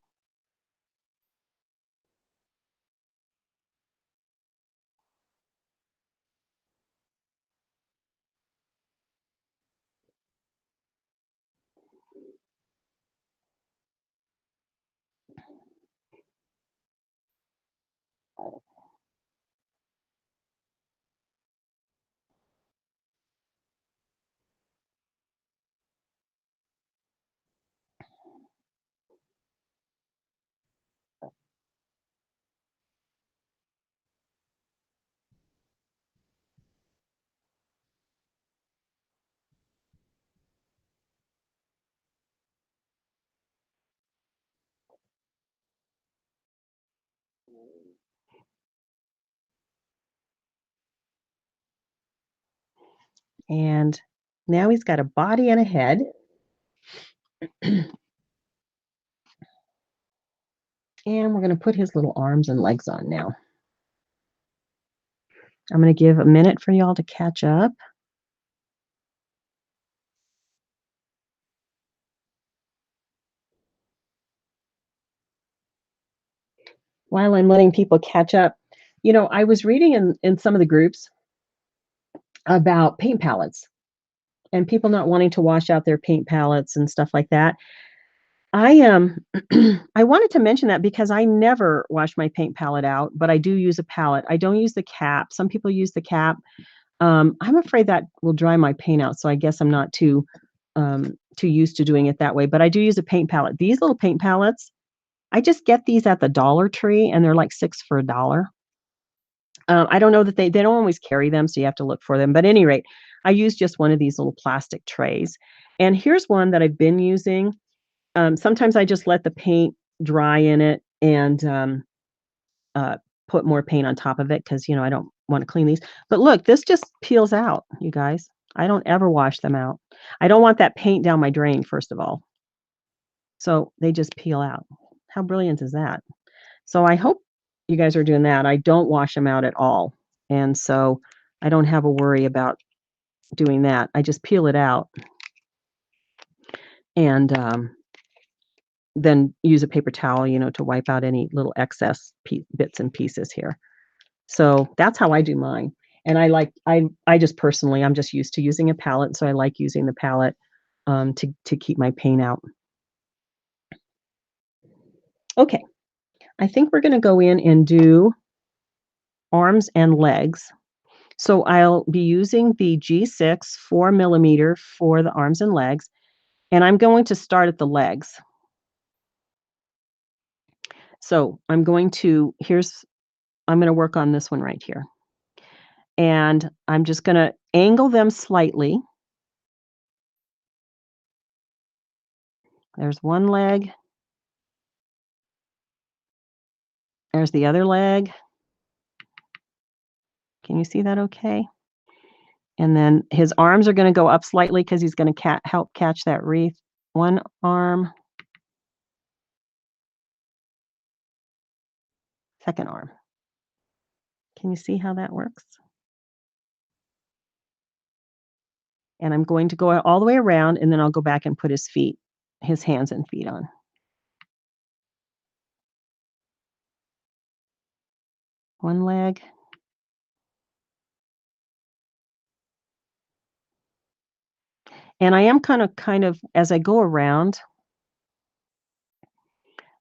And now he's got a body and a head. And we're going to put his little arms and legs on now. I'm going to give a minute for y'all to catch up. While I'm letting people catch up, you know, I was reading in some of the groups about paint palettes and people not wanting to wash out their paint palettes and stuff like that. I I wanted to mention that because I never wash my paint palette out, but I do use a palette. I don't use the cap. Some people use the cap. I'm afraid that will dry my paint out, so I guess I'm not too used to doing it that way. But I do use a paint palette. These little paint palettes, I just get these at the Dollar Tree, and they're like 6 for $1. I don't know that they don't always carry them, so you have to look for them. But at any rate, I use just one of these little plastic trays. And here's one that I've been using. Sometimes I just let the paint dry in it and uh, put more paint on top of it because, you know, I don't want to clean these. But look, this just peels out, you guys. I don't ever wash them out. I don't want that paint down my drain, first of all. So they just peel out. How brilliant is that? So I hope you guys are doing that. I don't wash them out at all. And so I don't have a worry about doing that. I just peel it out and then use a paper towel, to wipe out any little excess bits and pieces here. So that's how I do mine. And I just personally, I'm just used to using a palette, so I like using the palette to keep my paint out. Okay, I think we're going to go in and do arms and legs. So I'll be using the G6 4mm for the arms and legs, and I'm going to start at the legs. So I'm going to work on this one right here. And I'm just going to angle them slightly. There's one leg. There's the other leg. Can you see that okay? And then his arms are going to go up slightly because he's going to help catch that wreath. One arm, second arm. Can you see how that works? And I'm going to go all the way around, and then I'll go back and put his hands and feet on. One leg. And I am kind of, as I go around,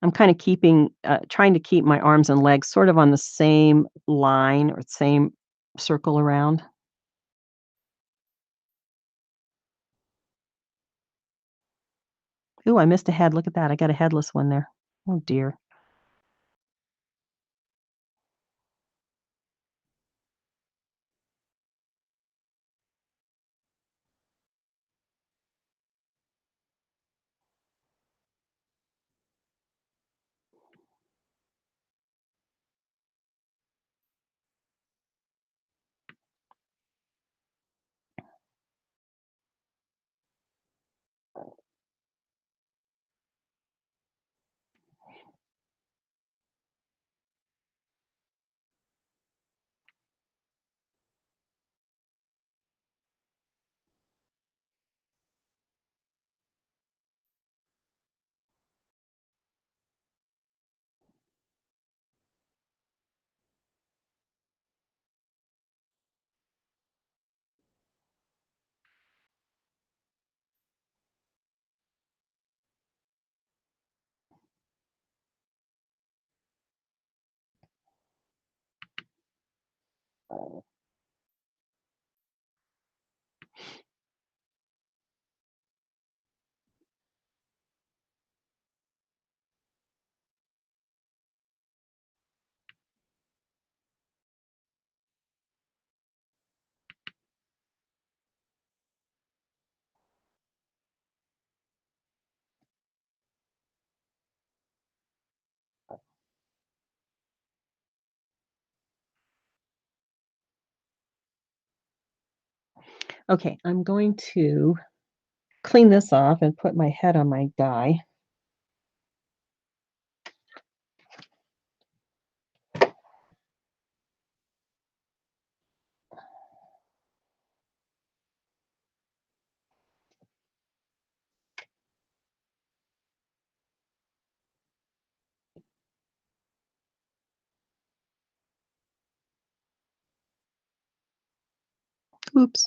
I'm kind of trying to keep my arms and legs sort of on the same line or same circle around. Ooh, I missed a head. Look at that. I got a headless one there. Oh dear. Okay, I'm going to clean this off and put my head on my die. Oops.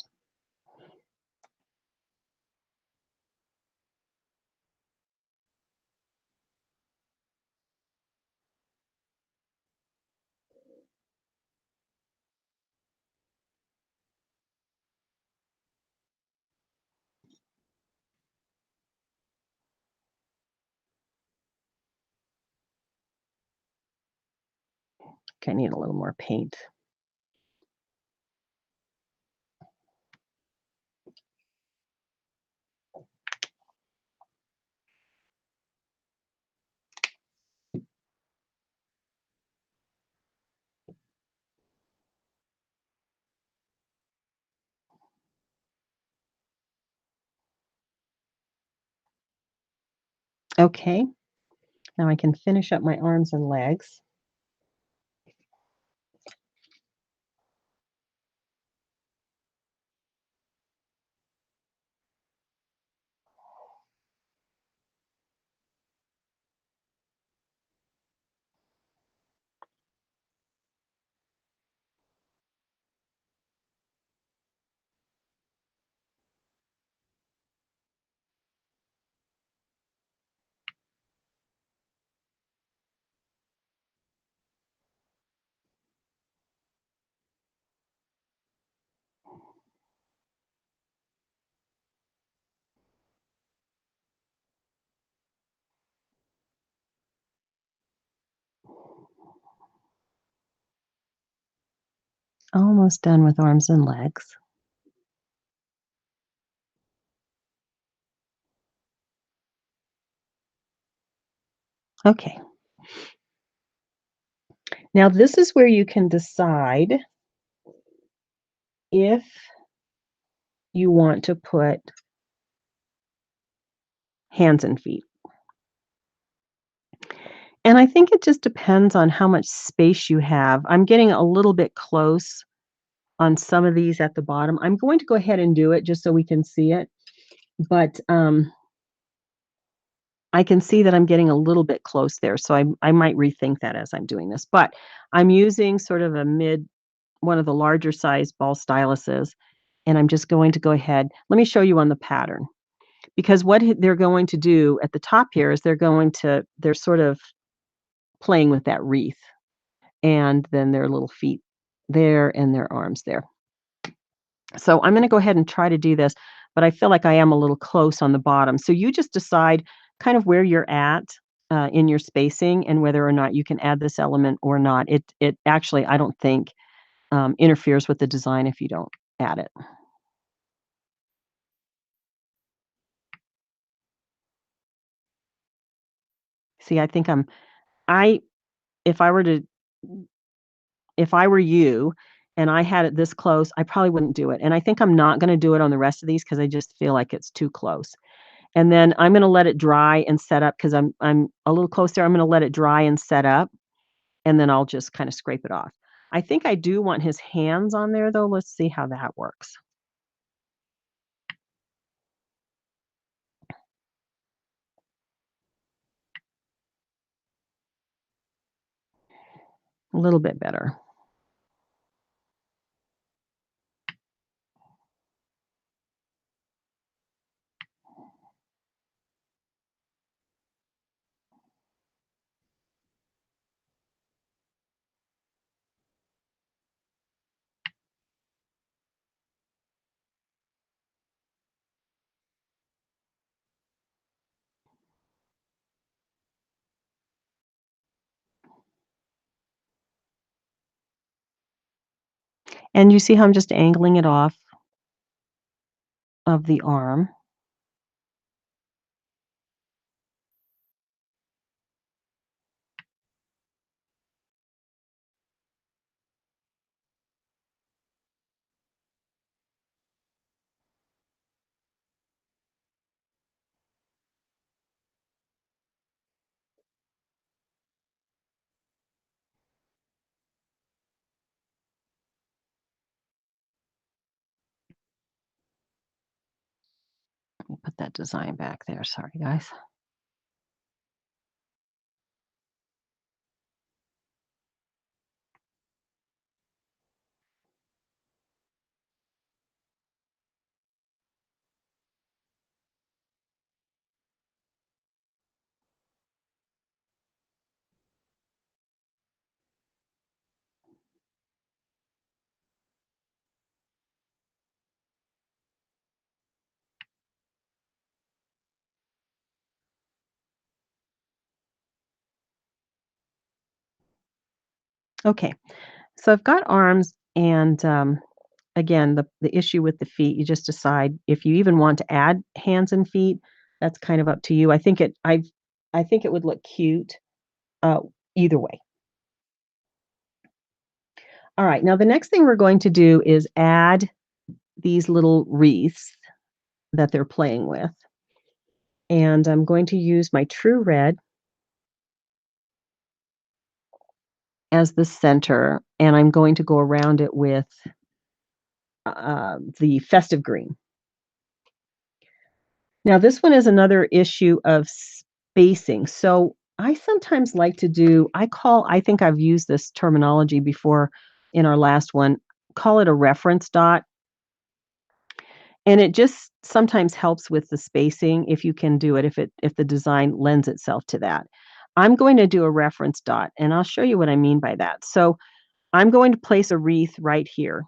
Okay, I need a little more paint. Okay, now I can finish up my arms and legs. Almost done with arms and legs. Okay. Now this is where you can decide if you want to put hands and feet. And I think it just depends on how much space you have. I'm getting a little bit close on some of these at the bottom. I'm going to go ahead and do it just so we can see it. But I can see that I'm getting a little bit close there. So I might rethink that as I'm doing this. But I'm using sort of a one of the larger size ball styluses. And I'm just going to go ahead. Let me show you on the pattern. Because what they're going to do at the top here is they're sort of playing with that wreath, and then their little feet there and their arms there. So I'm gonna go ahead and try to do this, but I feel like I am a little close on the bottom. So you just decide kind of where you're at in your spacing and whether or not you can add this element or not. It actually, I don't think, interferes with the design if you don't add it. See, I think I if I were to if I were you and I had it this close, I probably wouldn't do it. And I think I'm not gonna do it on the rest of these because I just feel like it's too close. And then I'm gonna let it dry and set up because I'm a little close there. I'm gonna let it dry and set up, and then I'll just kinda scrape it off. I think I do want his hands on there, though. Let's see how that works. A little bit better. And you see how I'm just angling it off of the arm. Let me put that design back there. Sorry, guys. Okay. So I've got arms and, again, the issue with the feet, you just decide if you even want to add hands and feet, that's kind of up to you. I think it would look cute, uh, either way. Alright, now the next thing we're going to do is add these little wreaths that they're playing with, and I'm going to use my True Red as the center, and I'm going to go around it with, the Festive green. Now this one is another issue of spacing. So I sometimes like to do I think I've used this terminology before in our last one, call it a reference dot, and it just sometimes helps with the spacing if you can do it, if the design lends itself to that. I'm going to do a reference dot, and I'll show you what I mean by that. So I'm going to place a wreath right here,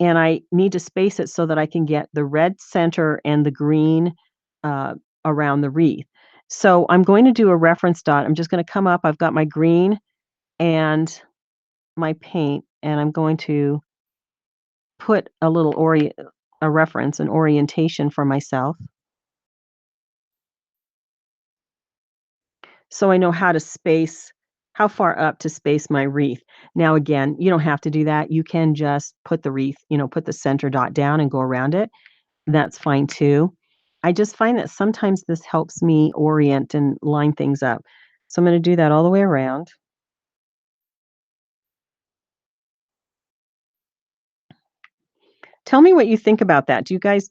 and I need to space it so that I can get the red center and the green uh, around the wreath. So I'm going to do a reference dot. I'm just going to come up. I've got my green and my paint, and I'm going to put a reference, an orientation for myself, so I know how far up to space my wreath. Now again, you don't have to do that. You can just put the wreath, put the center dot down and go around it. That's fine too. I just find that sometimes this helps me orient and line things up. So I'm gonna do that all the way around. Tell me what you think about that. Do you guys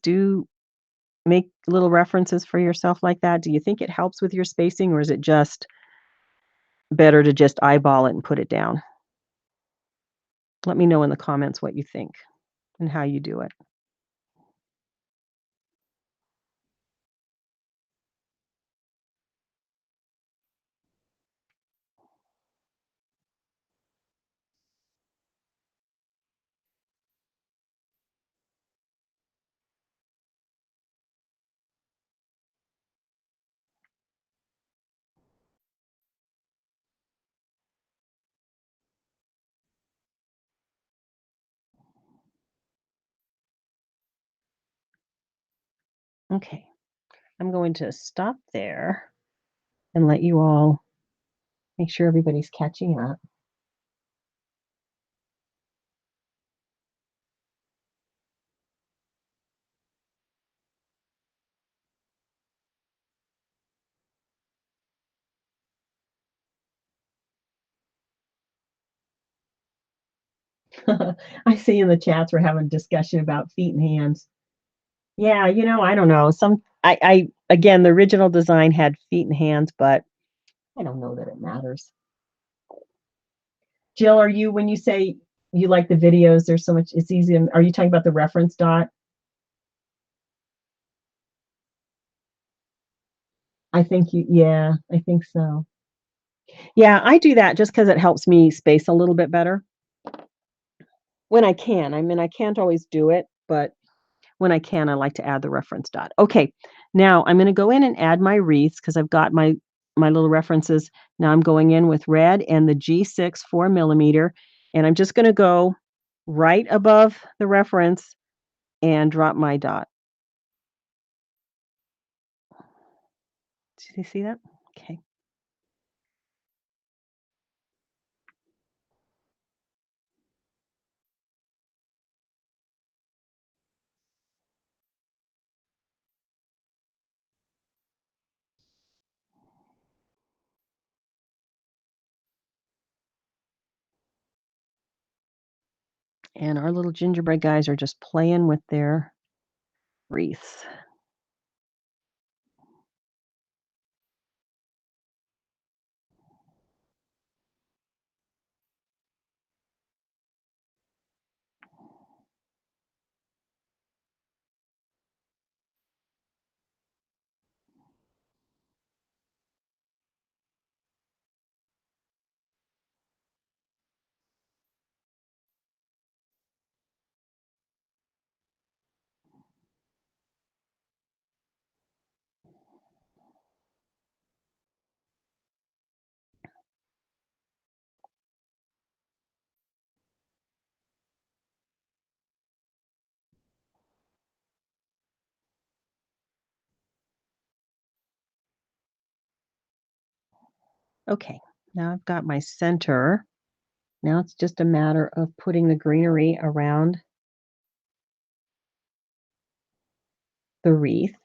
make little references for yourself like that? Do you think it helps with your spacing, or is it just better to just eyeball it and put it down? Let me know in the comments what you think and how you do it. Okay, I'm going to stop there and let you all make sure everybody's catching up. I see in the chats we're having a discussion about feet and hands. Yeah, I don't know. I again, the original design had feet and hands, but I don't know that it matters. Jill, when you say you like the videos, there's so much, it's easy. Are you talking about the reference dot? Yeah, I think so. Yeah, I do that just because it helps me space a little bit better when I can. I mean, I can't always do it, but when I can, I like to add the reference dot. Okay, now I'm going to go in and add my wreaths because I've got my little references. Now I'm going in with red and the G6 4mm, and I'm just going to go right above the reference and drop my dot. Did you see that? Okay. And our little gingerbread guys are just playing with their wreaths. Okay, now I've got my center. Now it's just a matter of putting the greenery around the wreath.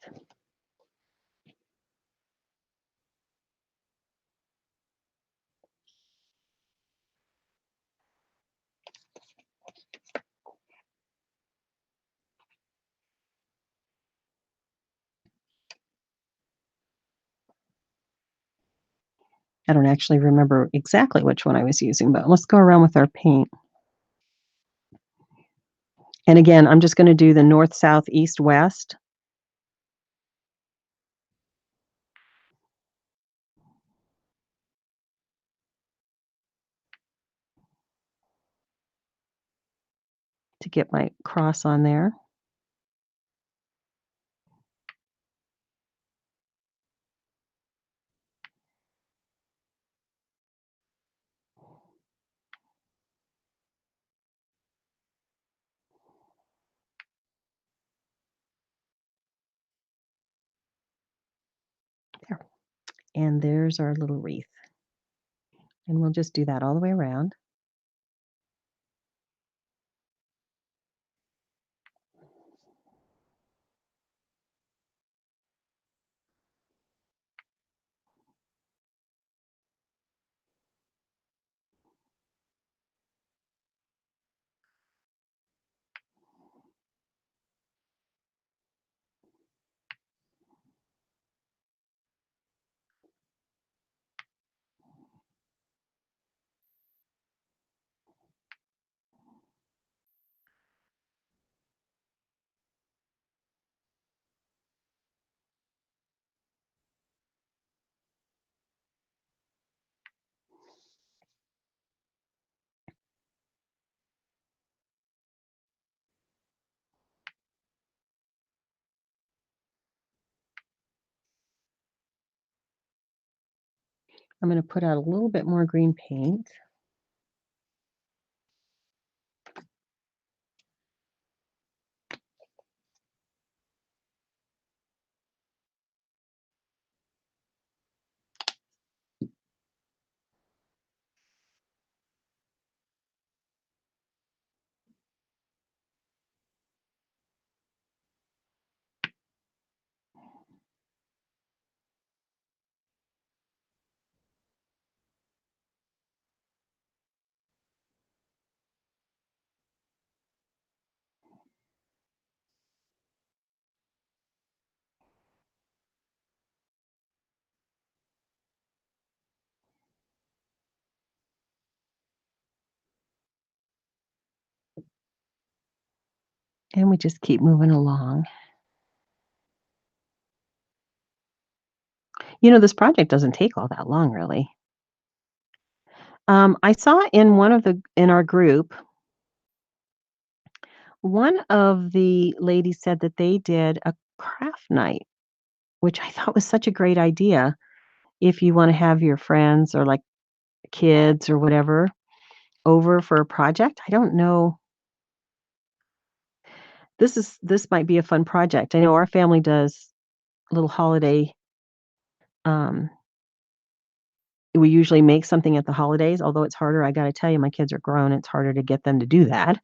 I don't actually remember exactly which one I was using, but let's go around with our paint. And again, I'm just going to do the north, south, east, west. To get my cross on there. And there's our little wreath. And we'll just do that all the way around. I'm going to put out a little bit more green paint. And we just keep moving along. This project doesn't take all that long, really. I saw in our group, one of the ladies said that they did a craft night, which I thought was such a great idea. If you want to have your friends or like kids or whatever over for a project, I don't know. This might be a fun project. I know our family does a little holiday. Um, we usually make something at the holidays, although it's harder. I got to tell you, my kids are grown. It's harder to get them to do that.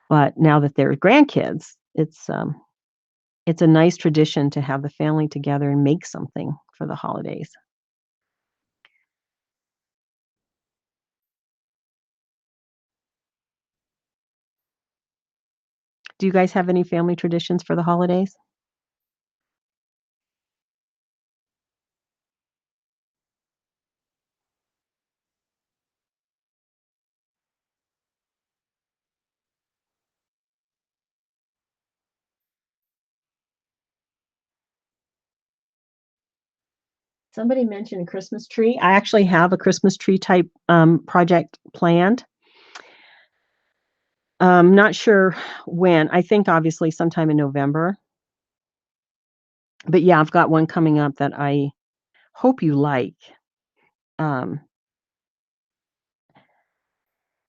But now that they're grandkids, it's a nice tradition to have the family together and make something for the holidays. Do you guys have any family traditions for the holidays? Somebody mentioned a Christmas tree. I actually have a Christmas tree type project planned. Not sure when. I think obviously sometime in November. But yeah, I've got one coming up that I hope you like. Um,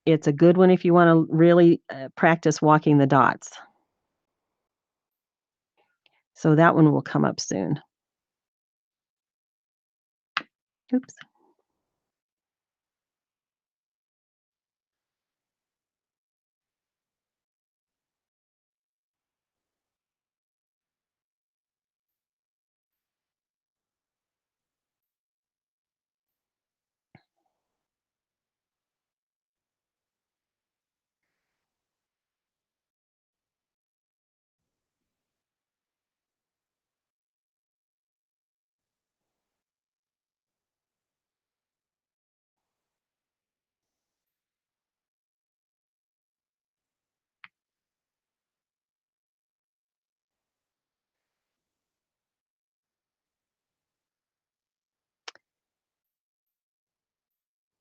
it's a good one if you want to really practice walking the dots. So that one will come up soon. Oops.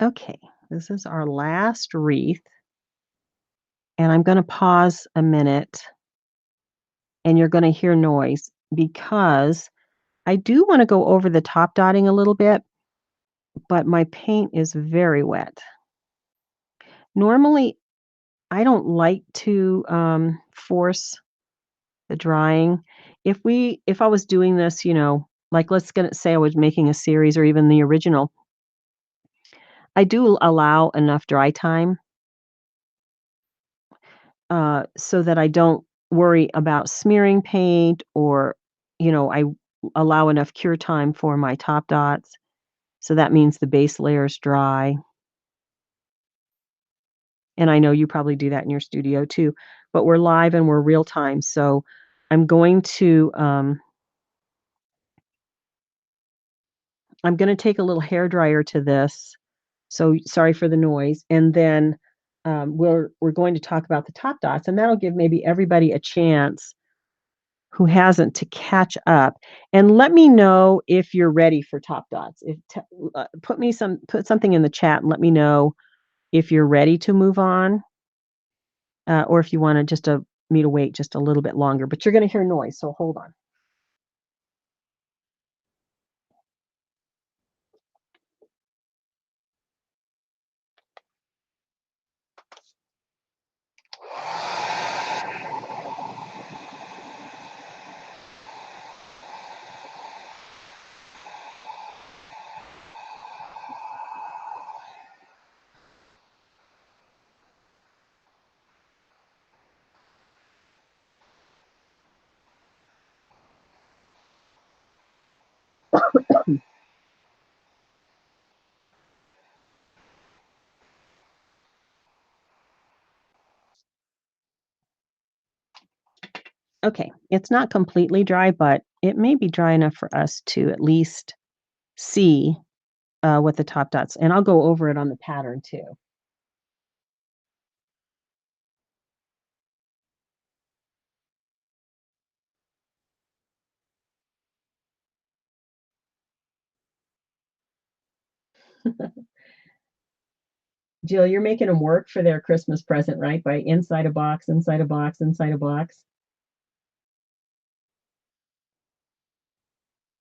Okay, this is our last wreath. And I'm going to pause a minute and you're going to hear noise because I do want to go over the top dotting a little bit, but my paint is very wet. Normally, I don't like to force the drying. If I was doing this, like let's say I was making a series or even the original, I do allow enough dry time so that I don't worry about smearing paint or, I allow enough cure time for my top dots. So that means the base layer is dry. And I know you probably do that in your studio too, but we're live and we're real time. So I'm going to take a little hair dryer to this. So sorry for the noise. And then we're going to talk about the top dots, and that'll give maybe everybody a chance who hasn't to catch up. And let me know if you're ready for top dots. If put something in the chat and let me know if you're ready to move on, or if you want to me to wait just a little bit longer. But you're going to hear noise, so hold on. Okay, it's not completely dry, but it may be dry enough for us to at least see what the top dots, and I'll go over it on the pattern too. Jill, you're making them work for their Christmas present, right? By inside a box, inside a box, inside a box.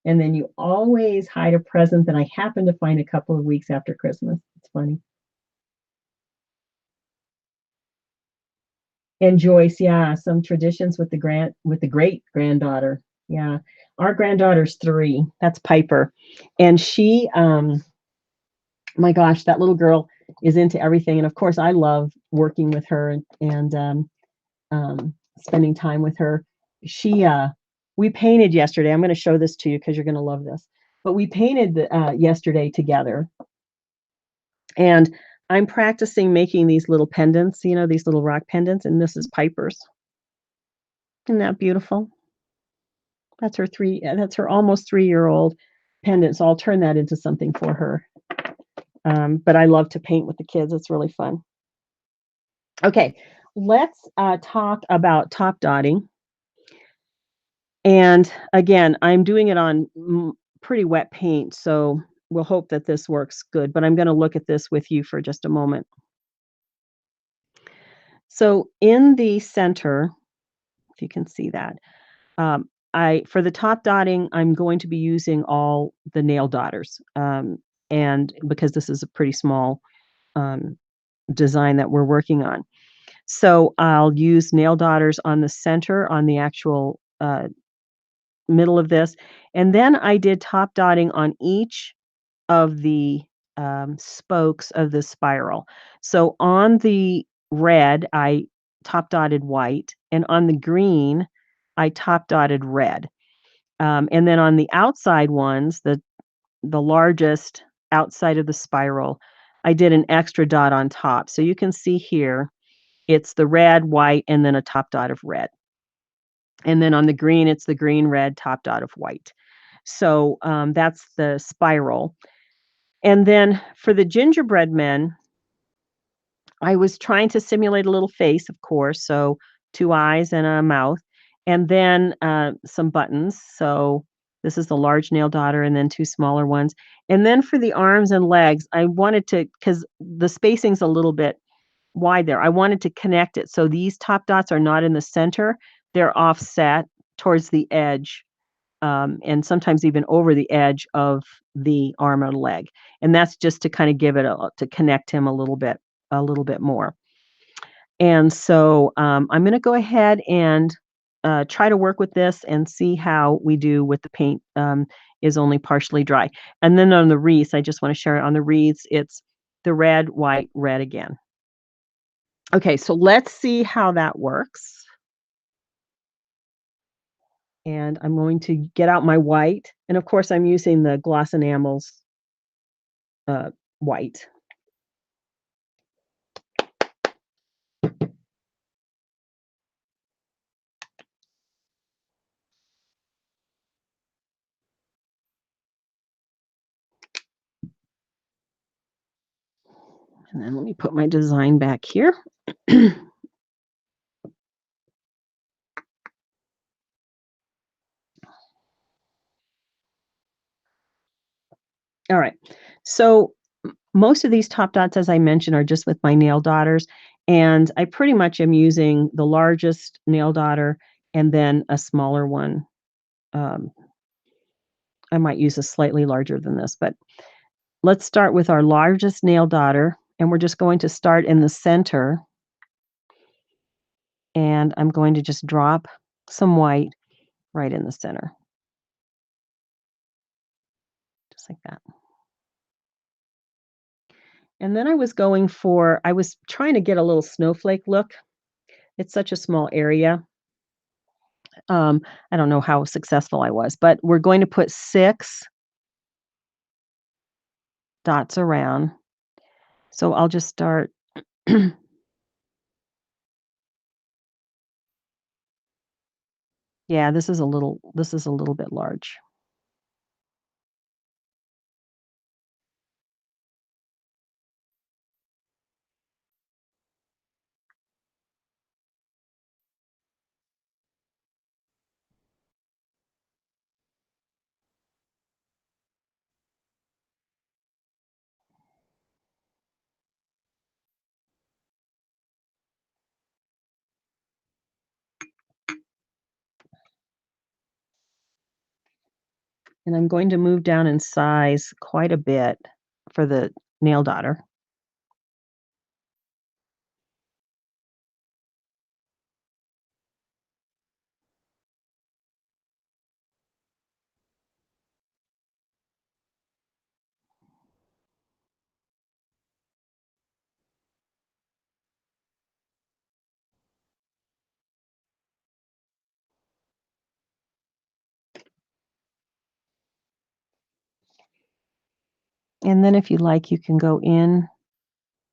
And then you always hide a present that I happen to find a couple of weeks after Christmas. It's funny. And Joyce, yeah, some traditions with the great granddaughter. Yeah. Our granddaughter's 3. That's Piper. And she my gosh, that little girl is into everything. And of course I love working with her and spending time with her. She we painted yesterday. I'm going to show this to you because you're going to love this. But we painted yesterday together, and I'm practicing making these little pendants, these little rock pendants, and this is Piper's. Isn't that beautiful? That's her almost 3-year-old pendant. So I'll turn that into something for her. But I love to paint with the kids. It's really fun. Okay, let's talk about top dotting. And again, I'm doing it on pretty wet paint, so we'll hope that this works good. But I'm going to look at this with you for just a moment. So in the center, if you can see that, for the top dotting, I'm going to be using all the nail dotters, and because this is a pretty small design that we're working on. So I'll use nail dotters on the center, on the actual middle of this. And then I did top dotting on each of the spokes of the spiral. So on the red, I top dotted white, and on the green, I top dotted red. And then on the outside ones, the largest outside of the spiral, I did an extra dot on top. So you can see here, it's the red, white, and then a top dot of red. And then on the green, it's the green, red, top dot of white. So that's the spiral. And then for the Gingerbread Men, I was trying to simulate a little face, of course, so 2 eyes and a mouth, and then some buttons. So this is the large nail dotter and then 2 smaller ones. And then for the arms and legs, I wanted to, because the spacing's a little bit wide there, I wanted to connect it. So these top dots are not in the center, they're offset towards the edge, and sometimes even over the edge of the arm or leg. And that's just to kind of give it to connect him a little bit more. And so I'm going to go ahead and try to work with this and see how we do with the paint is only partially dry. And then on the wreaths, I just want to share it on the wreaths, it's the red, white, red again. Okay, so let's see how that works. And I'm going to get out my white. And of course, I'm using the Gloss Enamels white. And then let me put my design back here. All right. So most of these top dots, as I mentioned, are just with my nail daughters. And I pretty much am using the largest nail daughter and then a smaller one. I might use a slightly larger than this, but let's start with our largest nail daughter. And we're just going to start in the center. And I'm going to just drop some white right in the center. Just like that. And then I was trying to get a little snowflake look. It's such a small area. I don't know how successful I was, but we're going to put 6 dots around. So I'll just start. Yeah, this is a little bit large. And I'm going to move down in size quite a bit for the nail daughter. And then if you like, you can go in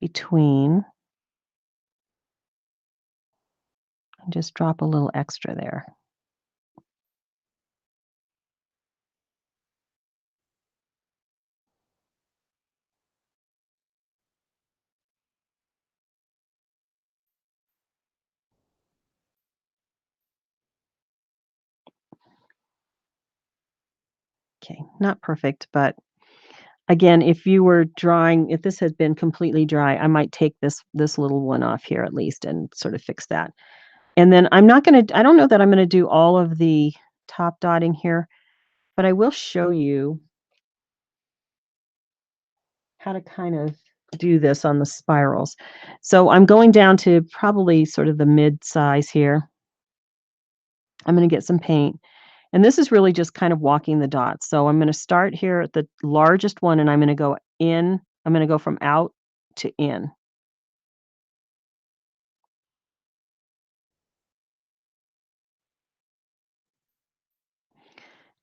between and just drop a little extra there. Okay, not perfect, but again, if this had been completely dry, I might take this little one off here at least and sort of fix that. And then I don't know that I'm gonna do all of the top dotting here, but I will show you how to kind of do this on the spirals. So I'm going down to probably sort of the mid size here. I'm gonna get some paint. And this is really just kind of walking the dots. So I'm gonna start here at the largest one, and I'm gonna go in. I'm gonna go from out to in.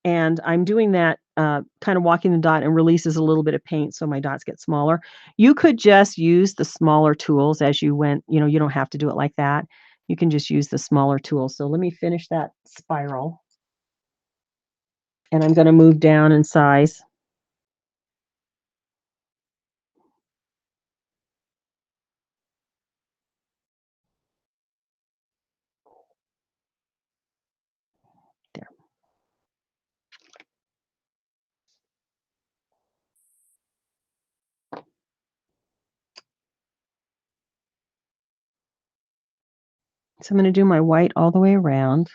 And I'm doing that, kind of walking the dot and releases a little bit of paint so my dots get smaller. You could just use the smaller tools as you went, you don't have to do it like that. You can just use the smaller tools. So let me finish that spiral. And I'm gonna move down in size. There. So I'm gonna do my white all the way around.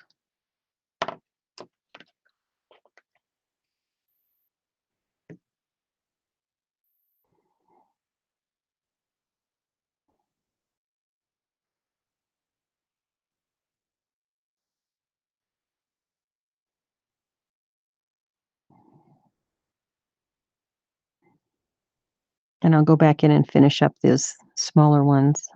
And I'll go back in and finish up those smaller ones.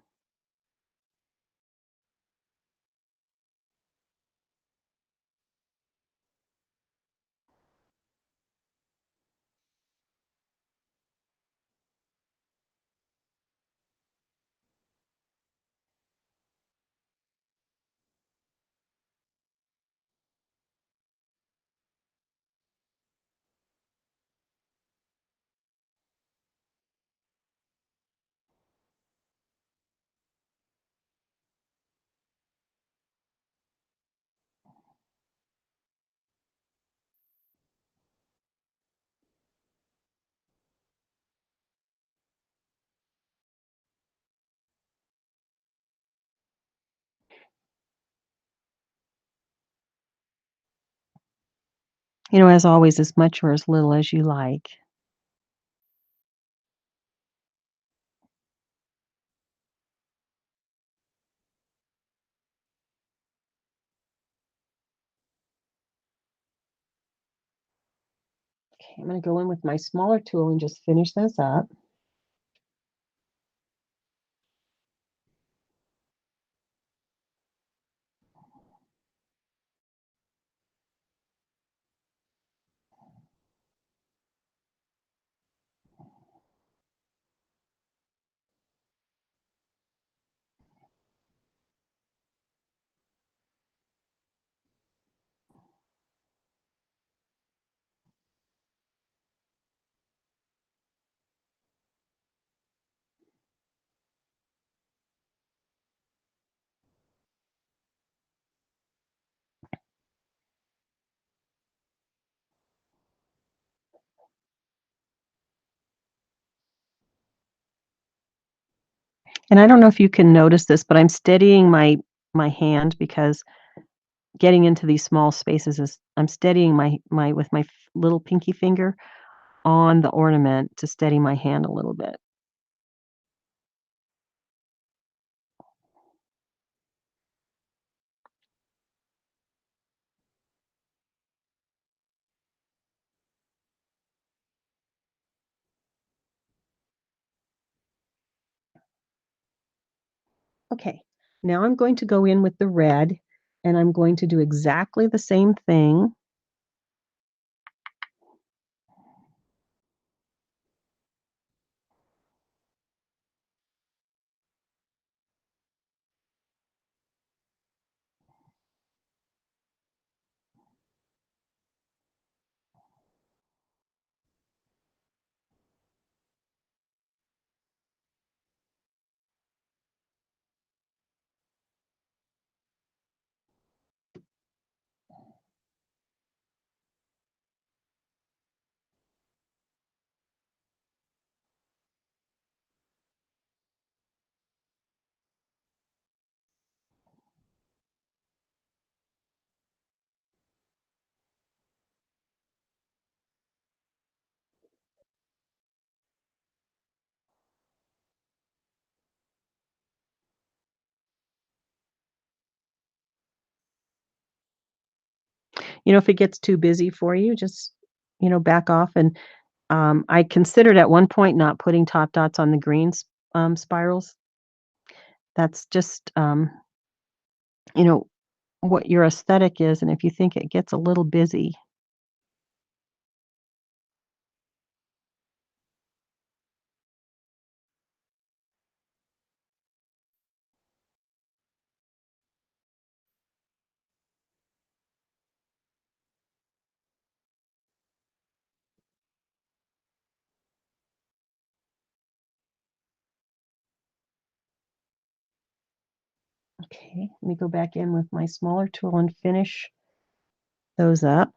As always, as much or as little as you like. Okay, I'm going to go in with my smaller tool and just finish those up. And I don't know if you can notice this, but I'm steadying my hand because getting into these small spaces is I'm steadying my with my little pinky finger on the ornament to steady my hand a little bit. Okay, now I'm going to go in with the red and I'm going to do exactly the same thing. If it gets too busy for you, just, back off and I considered at one point not putting top dots on the greens spirals. That's just you know what your aesthetic is, and if you think it gets a little busy. Okay, let me go back in with my smaller tool and finish those up.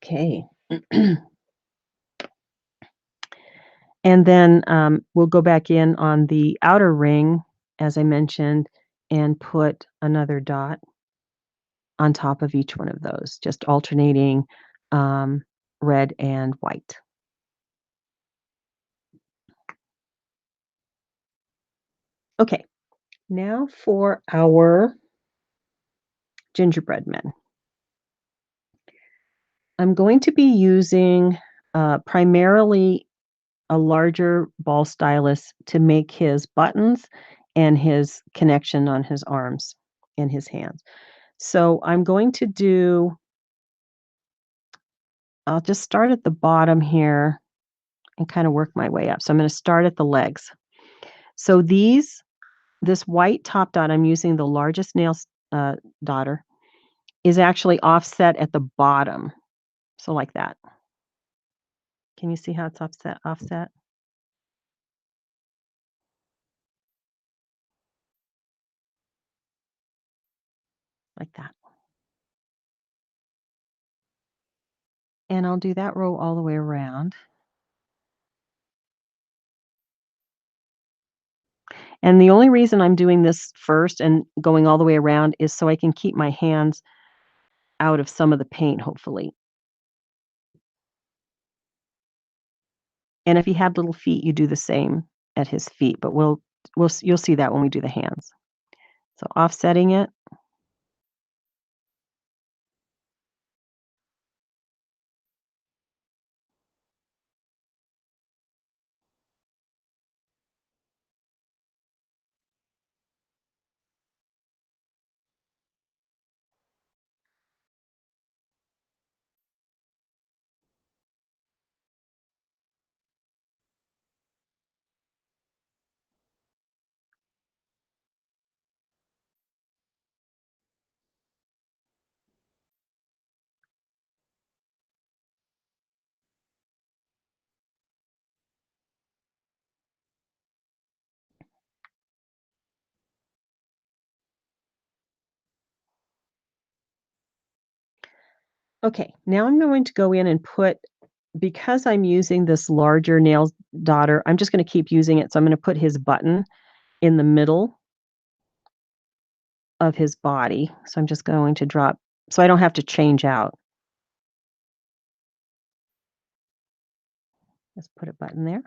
Okay. And then we'll go back in on the outer ring, as I mentioned, and put another dot on top of each one of those, just alternating um, red and white. Okay, now for our gingerbread men. I'm going to be using primarily a larger ball stylus to make his buttons and his connection on his arms and his hands. So I'm going to do, I'll just start at the bottom here and kind of work my way up. So I'm going to start at the legs. So this white top dot, I'm using the largest nail daughter, is actually offset at the bottom. So like that. Can you see how it's offset? Like that. And I'll do that row all the way around. And the only reason I'm doing this first and going all the way around is so I can keep my hands out of some of the paint, hopefully. And if he had little feet, you do the same at his feet, but you'll see that when we do the hands. So offsetting it. Okay, now I'm going to go in and put, because I'm using this larger nail daughter, I'm just going to keep using it. So I'm going to put his button in the middle of his body. So I'm just going to drop, so I don't have to change out. Let's put a button there.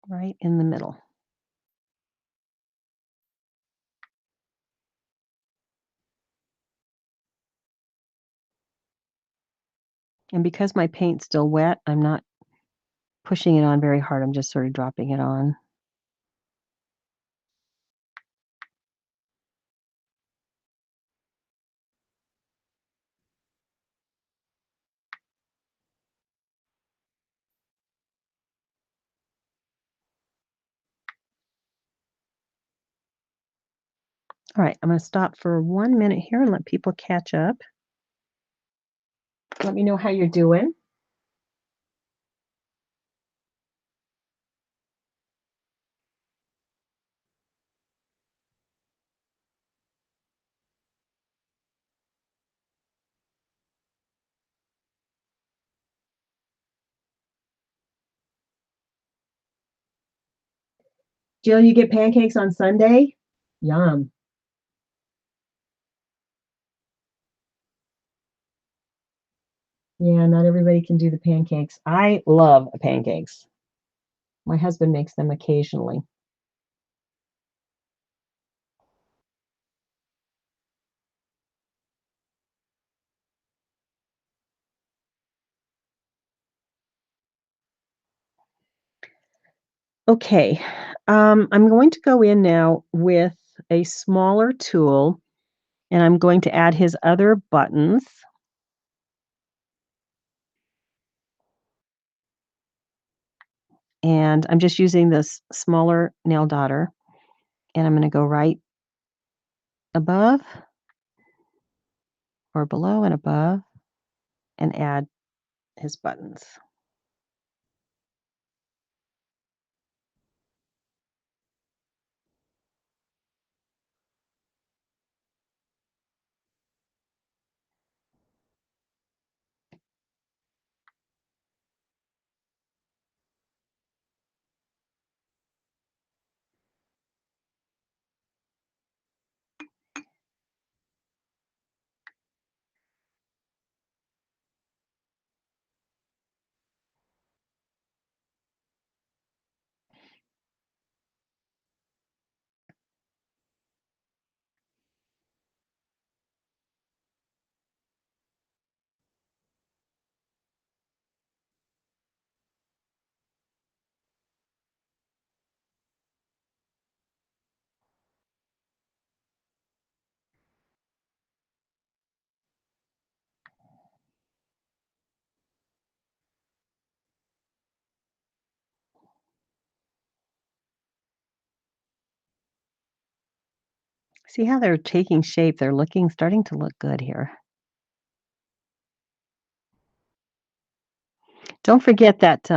Right in the middle. And because my paint's still wet, I'm not pushing it on very hard. I'm just sort of dropping it on. All right, I'm going to stop for 1 minute here and let people catch up. Let me know how you're doing. Jill, you get pancakes on Sunday? Yum. Yeah, not everybody can do the pancakes. I love pancakes. My husband makes them occasionally. Okay, I'm going to go in now with a smaller tool, and I'm going to add his other buttons. And I'm just using this smaller nail daughter, and I'm going to go right above or below and above and add his buttons. See how they're taking shape? They're starting to look good here. Don't forget that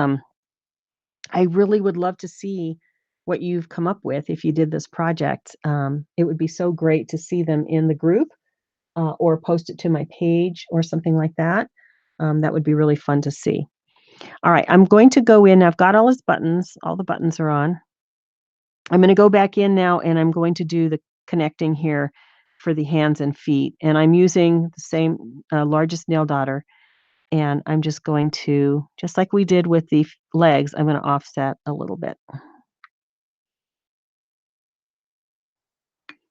I really would love to see what you've come up with if you did this project. It would be so great to see them in the group or post it to my page or something like that. That would be really fun to see. All right, I'm going to go in. I've got all his buttons. All the buttons are on. I'm going to go back in now and I'm going to do the connecting here for the hands and feet. And I'm using the same largest nail daughter. And I'm just going to, just like we did with the legs, I'm going to offset a little bit.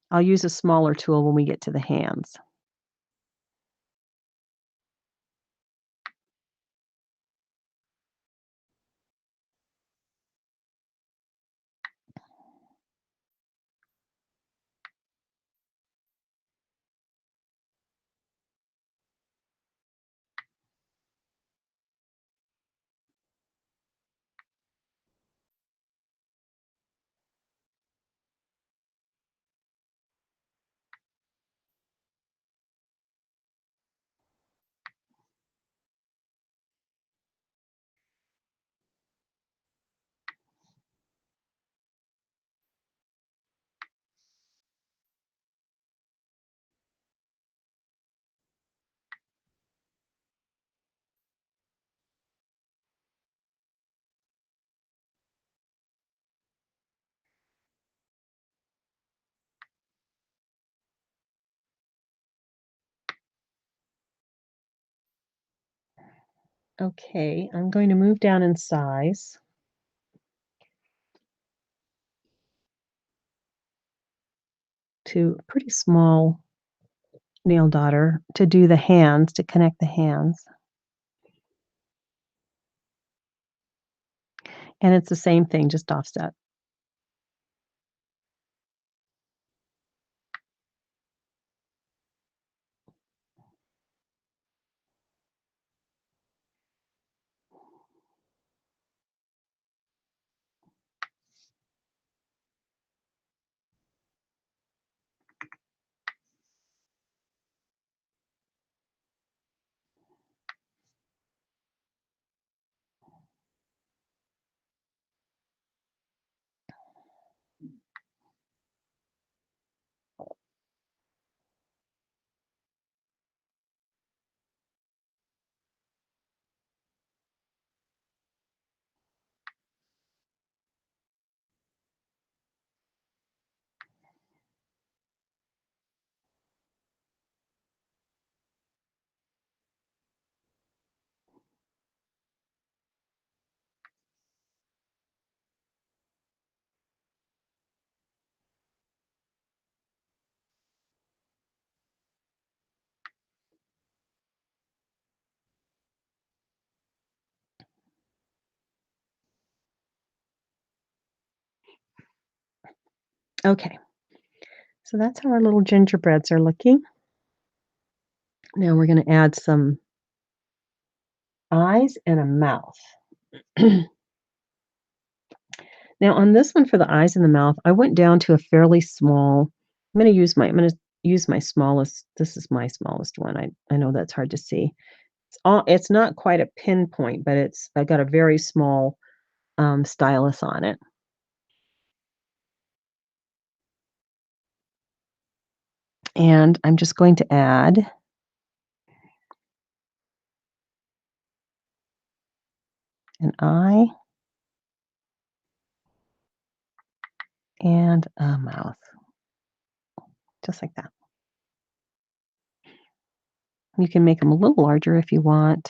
I'll use a smaller tool when we get to the hands. Okay, I'm going to move down in size to a pretty small nail daughter to do the hands, to connect the hands. And it's the same thing, just offset. Okay, so that's how our little gingerbreads are looking. Now we're going to add some eyes and a mouth. Now on this one for the eyes and the mouth, I went down to a fairly small. I'm going to use my smallest. This is my smallest one. I know that's hard to see. It's not quite a pinpoint, but I got a very small stylus on it. And I'm just going to add an eye and a mouth, just like that. You can make them a little larger if you want.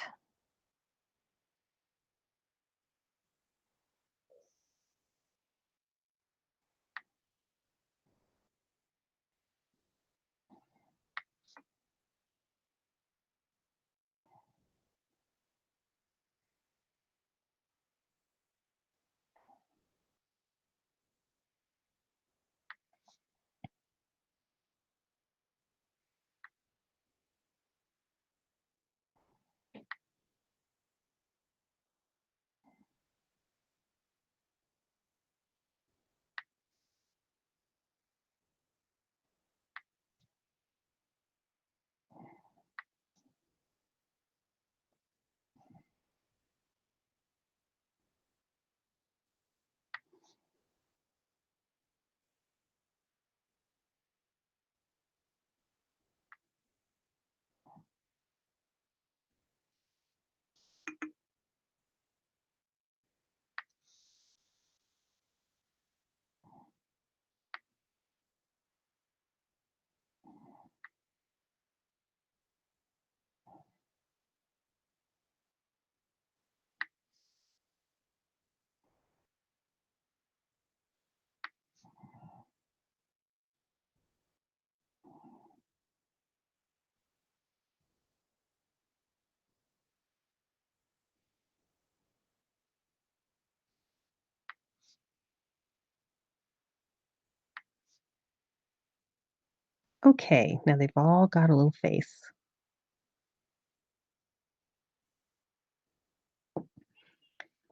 Okay, now they've all got a little face.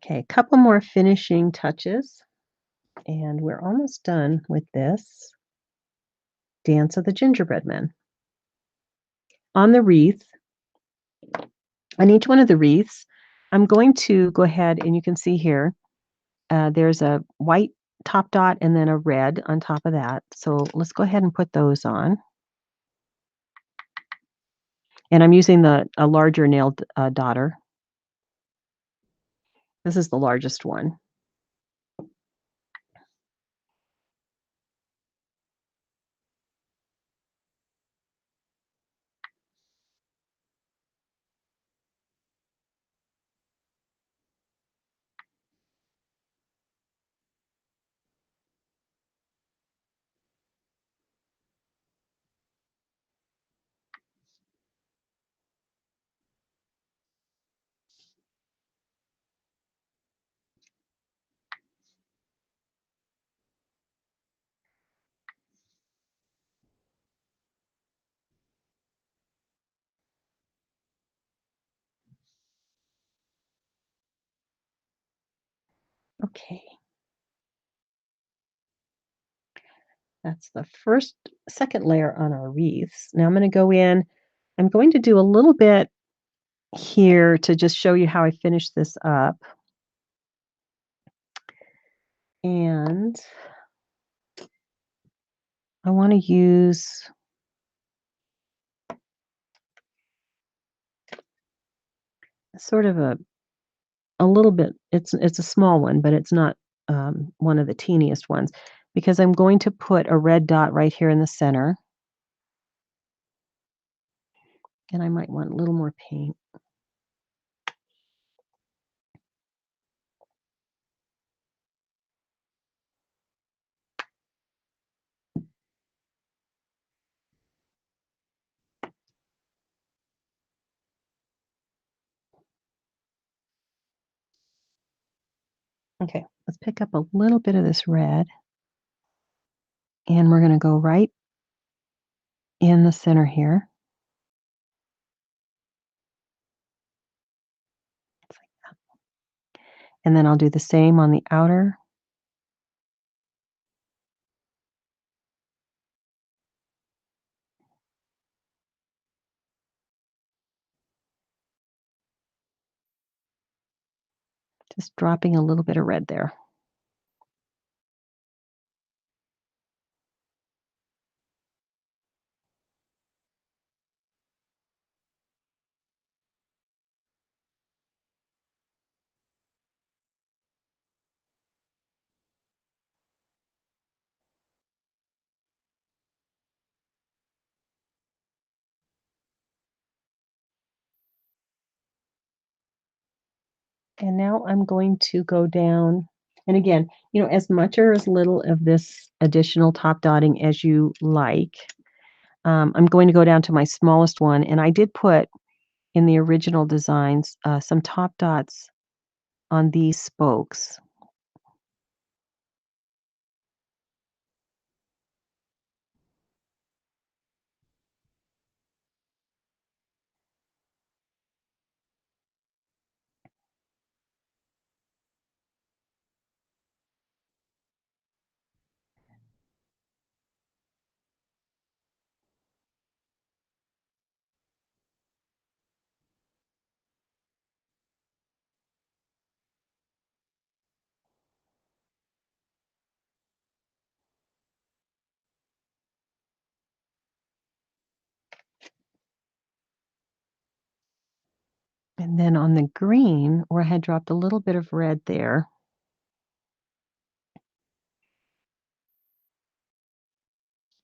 Okay, a couple more finishing touches, and we're almost done with this Dance of the Gingerbread Men. On the wreath, on each one of the wreaths, I'm going to go ahead and you can see here, there's a white top dot and then a red on top of that. So let's go ahead and put those on. And I'm using a larger nailed dotter. This is the largest one. Okay. That's the second layer on our wreaths. Now I'm going to go in. I'm going to do a little bit here to just show you how I finish this up. And I want to use sort of a little bit. It's a small one, but it's not one of the teeniest ones because I'm going to put a red dot right here in the center. And I might want a little more paint. Okay, let's pick up a little bit of this red. And we're going to go right in the center here. And then I'll do the same on the outer. Just dropping a little bit of red there. And now I'm going to go down. And again, as much or as little of this additional top dotting as you like. I'm going to go down to my smallest one. And I did put in the original designs some top dots on these spokes. And then on the green, where I had dropped a little bit of red there,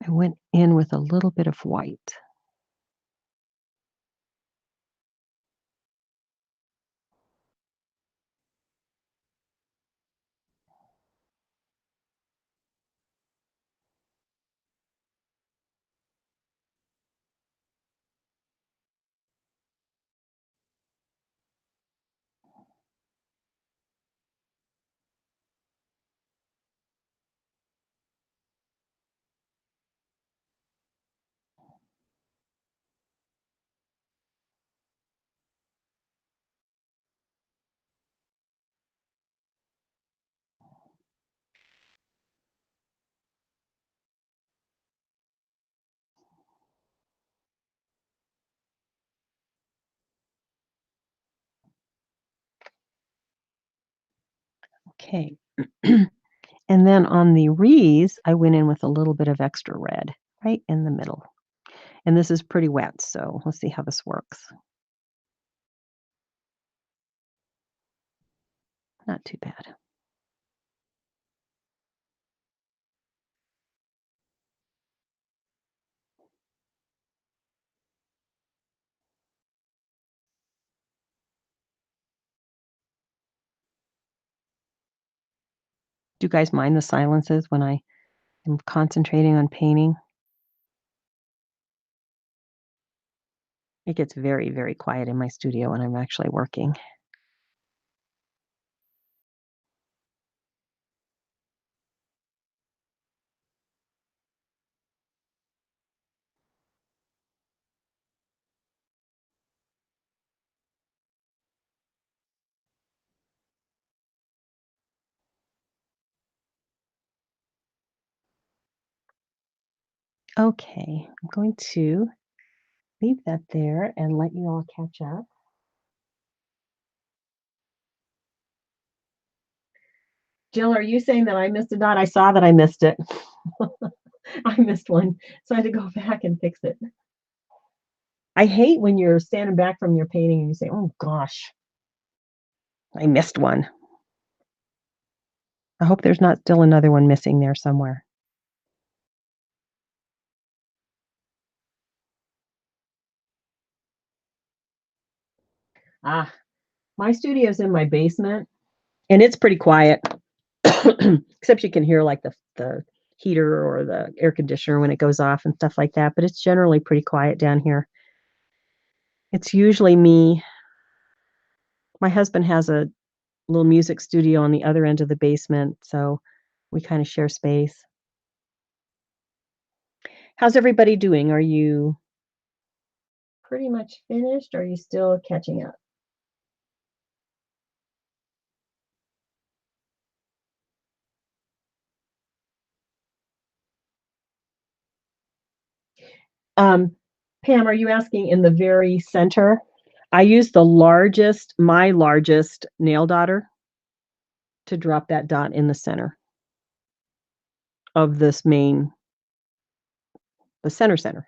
I went in with a little bit of white. Okay. And then on the wreaths, I went in with a little bit of extra red right in the middle. And this is pretty wet, so let's see how this works. Not too bad. Do you guys mind the silences when I am concentrating on painting? It gets very, very quiet in my studio when I'm actually working. Okay, I'm going to leave that there and let you all catch up. Jill, are you saying that I missed a dot? I saw that I missed it. I missed one, so I had to go back and fix it. I hate when you're standing back from your painting and you say, "Oh gosh, I missed one." I hope there's not still another one missing there somewhere. Ah, my studio's in my basement, and it's pretty quiet, except you can hear like the heater or the air conditioner when it goes off and stuff like that. But it's generally pretty quiet down here. It's usually me. My husband has a little music studio on the other end of the basement, so we kind of share space. How's everybody doing? Are you pretty much finished? Or are you still catching up? Um, Pam, are you asking in the very center? I use my largest nail dotter to drop that dot in the center of this the center.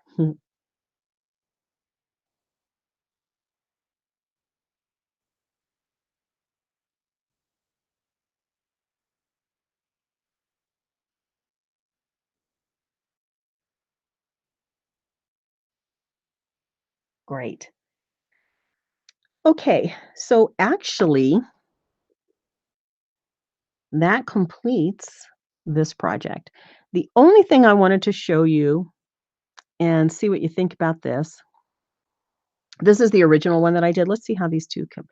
Great. Okay, so actually, that completes this project. The only thing I wanted to show you and see what you think about this. This is the original one that I did. Let's see how these two come.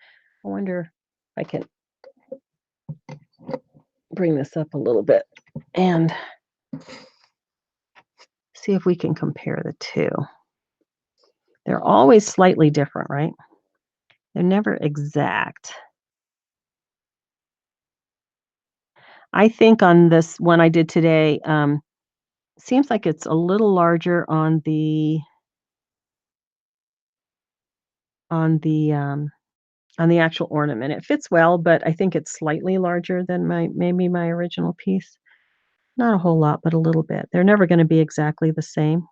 I wonder if I can bring this up a little bit and see if we can compare the two. They're always slightly different, right? They're never exact. I think on this one I did today, seems like it's a little larger on the um, on the actual ornament. It fits well, but I think it's slightly larger than maybe my original piece. Not a whole lot, but a little bit. They're never going to be exactly the same.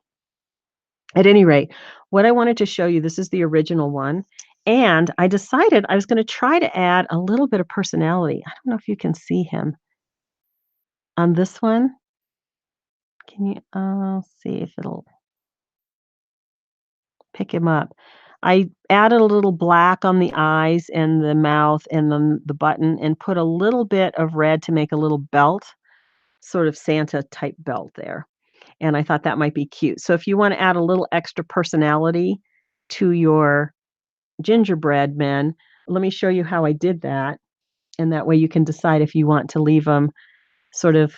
At any rate, what I wanted to show you, this is the original one, and I decided I was going to try to add a little bit of personality. I don't know if you can see him on this one. Can you see if it'll pick him up? I added a little black on the eyes and the mouth and then the button and put a little bit of red to make a little belt, sort of Santa type belt there. And I thought that might be cute. So if you want to add a little extra personality to your gingerbread men, let me show you how I did that. And that way you can decide if you want to leave them sort of,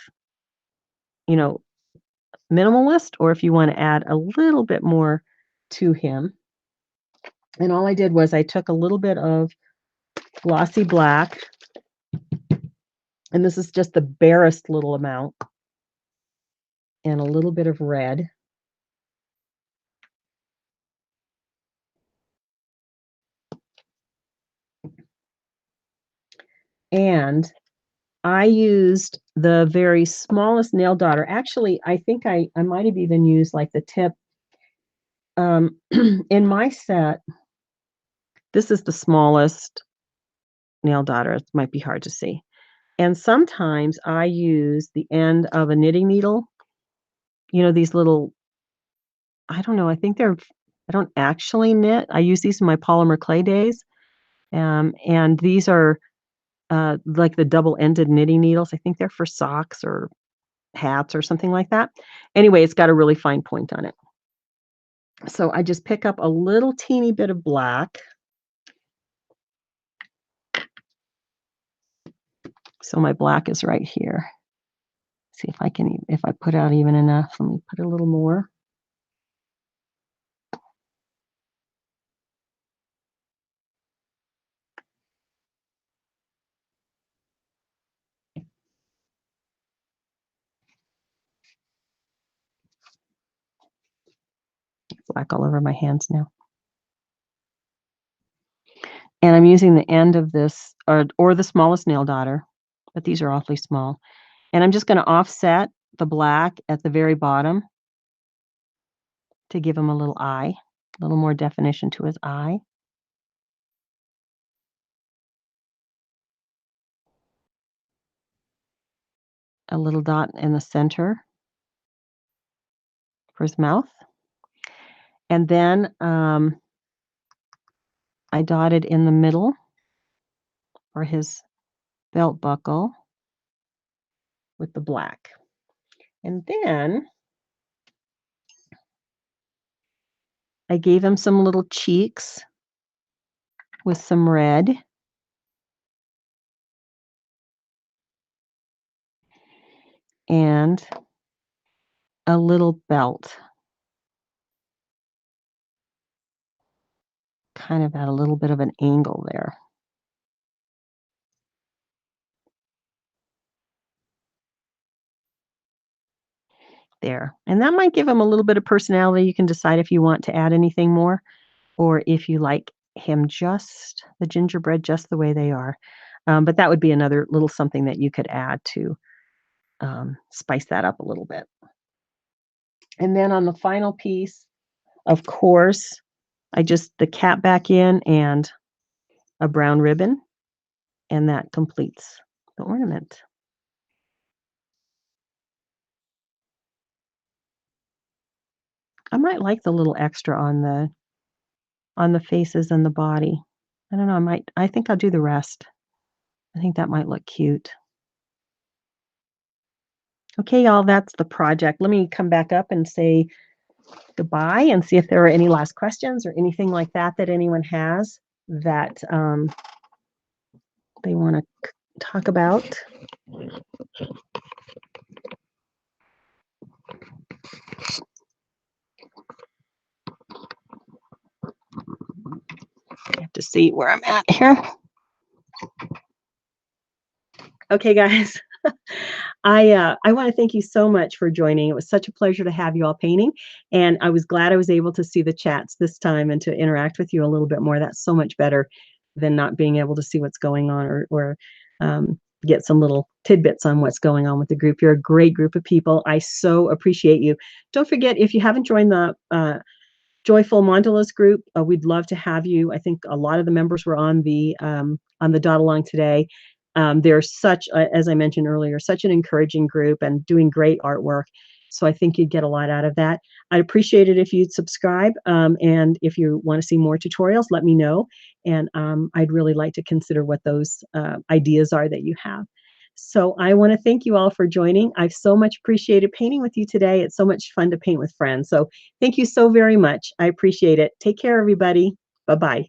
you know, minimalist or if you want to add a little bit more to him. And all I did was I took a little bit of glossy black, and this is just the barest little amount, and a little bit of red. And I used the very smallest nail daughter. Actually, I think I might have even used like the tip. In my set, this is the smallest nail daughter. It might be hard to see. And sometimes I use the end of a knitting needle. You know, these little, I don't know, I think I don't actually knit. I use these in my polymer clay days. And these are like the double-ended knitting needles. I think they're for socks or hats or something like that. Anyway, it's got a really fine point on it. So I just pick up a little teeny bit of black. So my black is right here. See if I can, if I put out even enough. Let me put a little more. Black all over my hands now. And I'm using the end of this, or the smallest nail daughter, but these are awfully small. And I'm just going to offset the black at the very bottom to give him a little eye, a little more definition to his eye. A little dot in the center for his mouth. And then I dotted in the middle for his belt buckle with the black. And then I gave him some little cheeks with some red. And a little belt. Kind of at a little bit of an angle there. There. And that might give him a little bit of personality. You can decide if you want to add anything more or if you like him just the gingerbread just the way they are. But that would be another little something that you could add to spice that up a little bit. And then on the final piece, of course, I just the cap back in and a brown ribbon, and that completes the ornament. I might like the little extra on the faces and the body. I don't know, I think I'll do the rest. I think that might look cute. Okay, y'all, that's the project. Let me come back up and say goodbye and see if there are any last questions or anything like that that anyone has that they want to talk about. I have to see where I'm at here. Okay, guys. I want to thank you so much for joining. It was such a pleasure to have you all painting, and I was glad I was able to see the chats this time and to interact with you a little bit more. That's so much better than not being able to see what's going on or get some little tidbits on what's going on with the group. You're a great group of people. I so appreciate you. Don't forget, if you haven't joined the Joyful Mandalas group, we'd love to have you. I think a lot of the members were on the dot along today. They're such, as I mentioned earlier, such an encouraging group and doing great artwork. So I think you'd get a lot out of that. I'd appreciate it if you'd subscribe. And if you want to see more tutorials, let me know. And I'd really like to consider what those ideas are that you have. So I want to thank you all for joining. I've so much appreciated painting with you today. It's so much fun to paint with friends. So thank you so very much. I appreciate it. Take care, everybody. Bye-bye.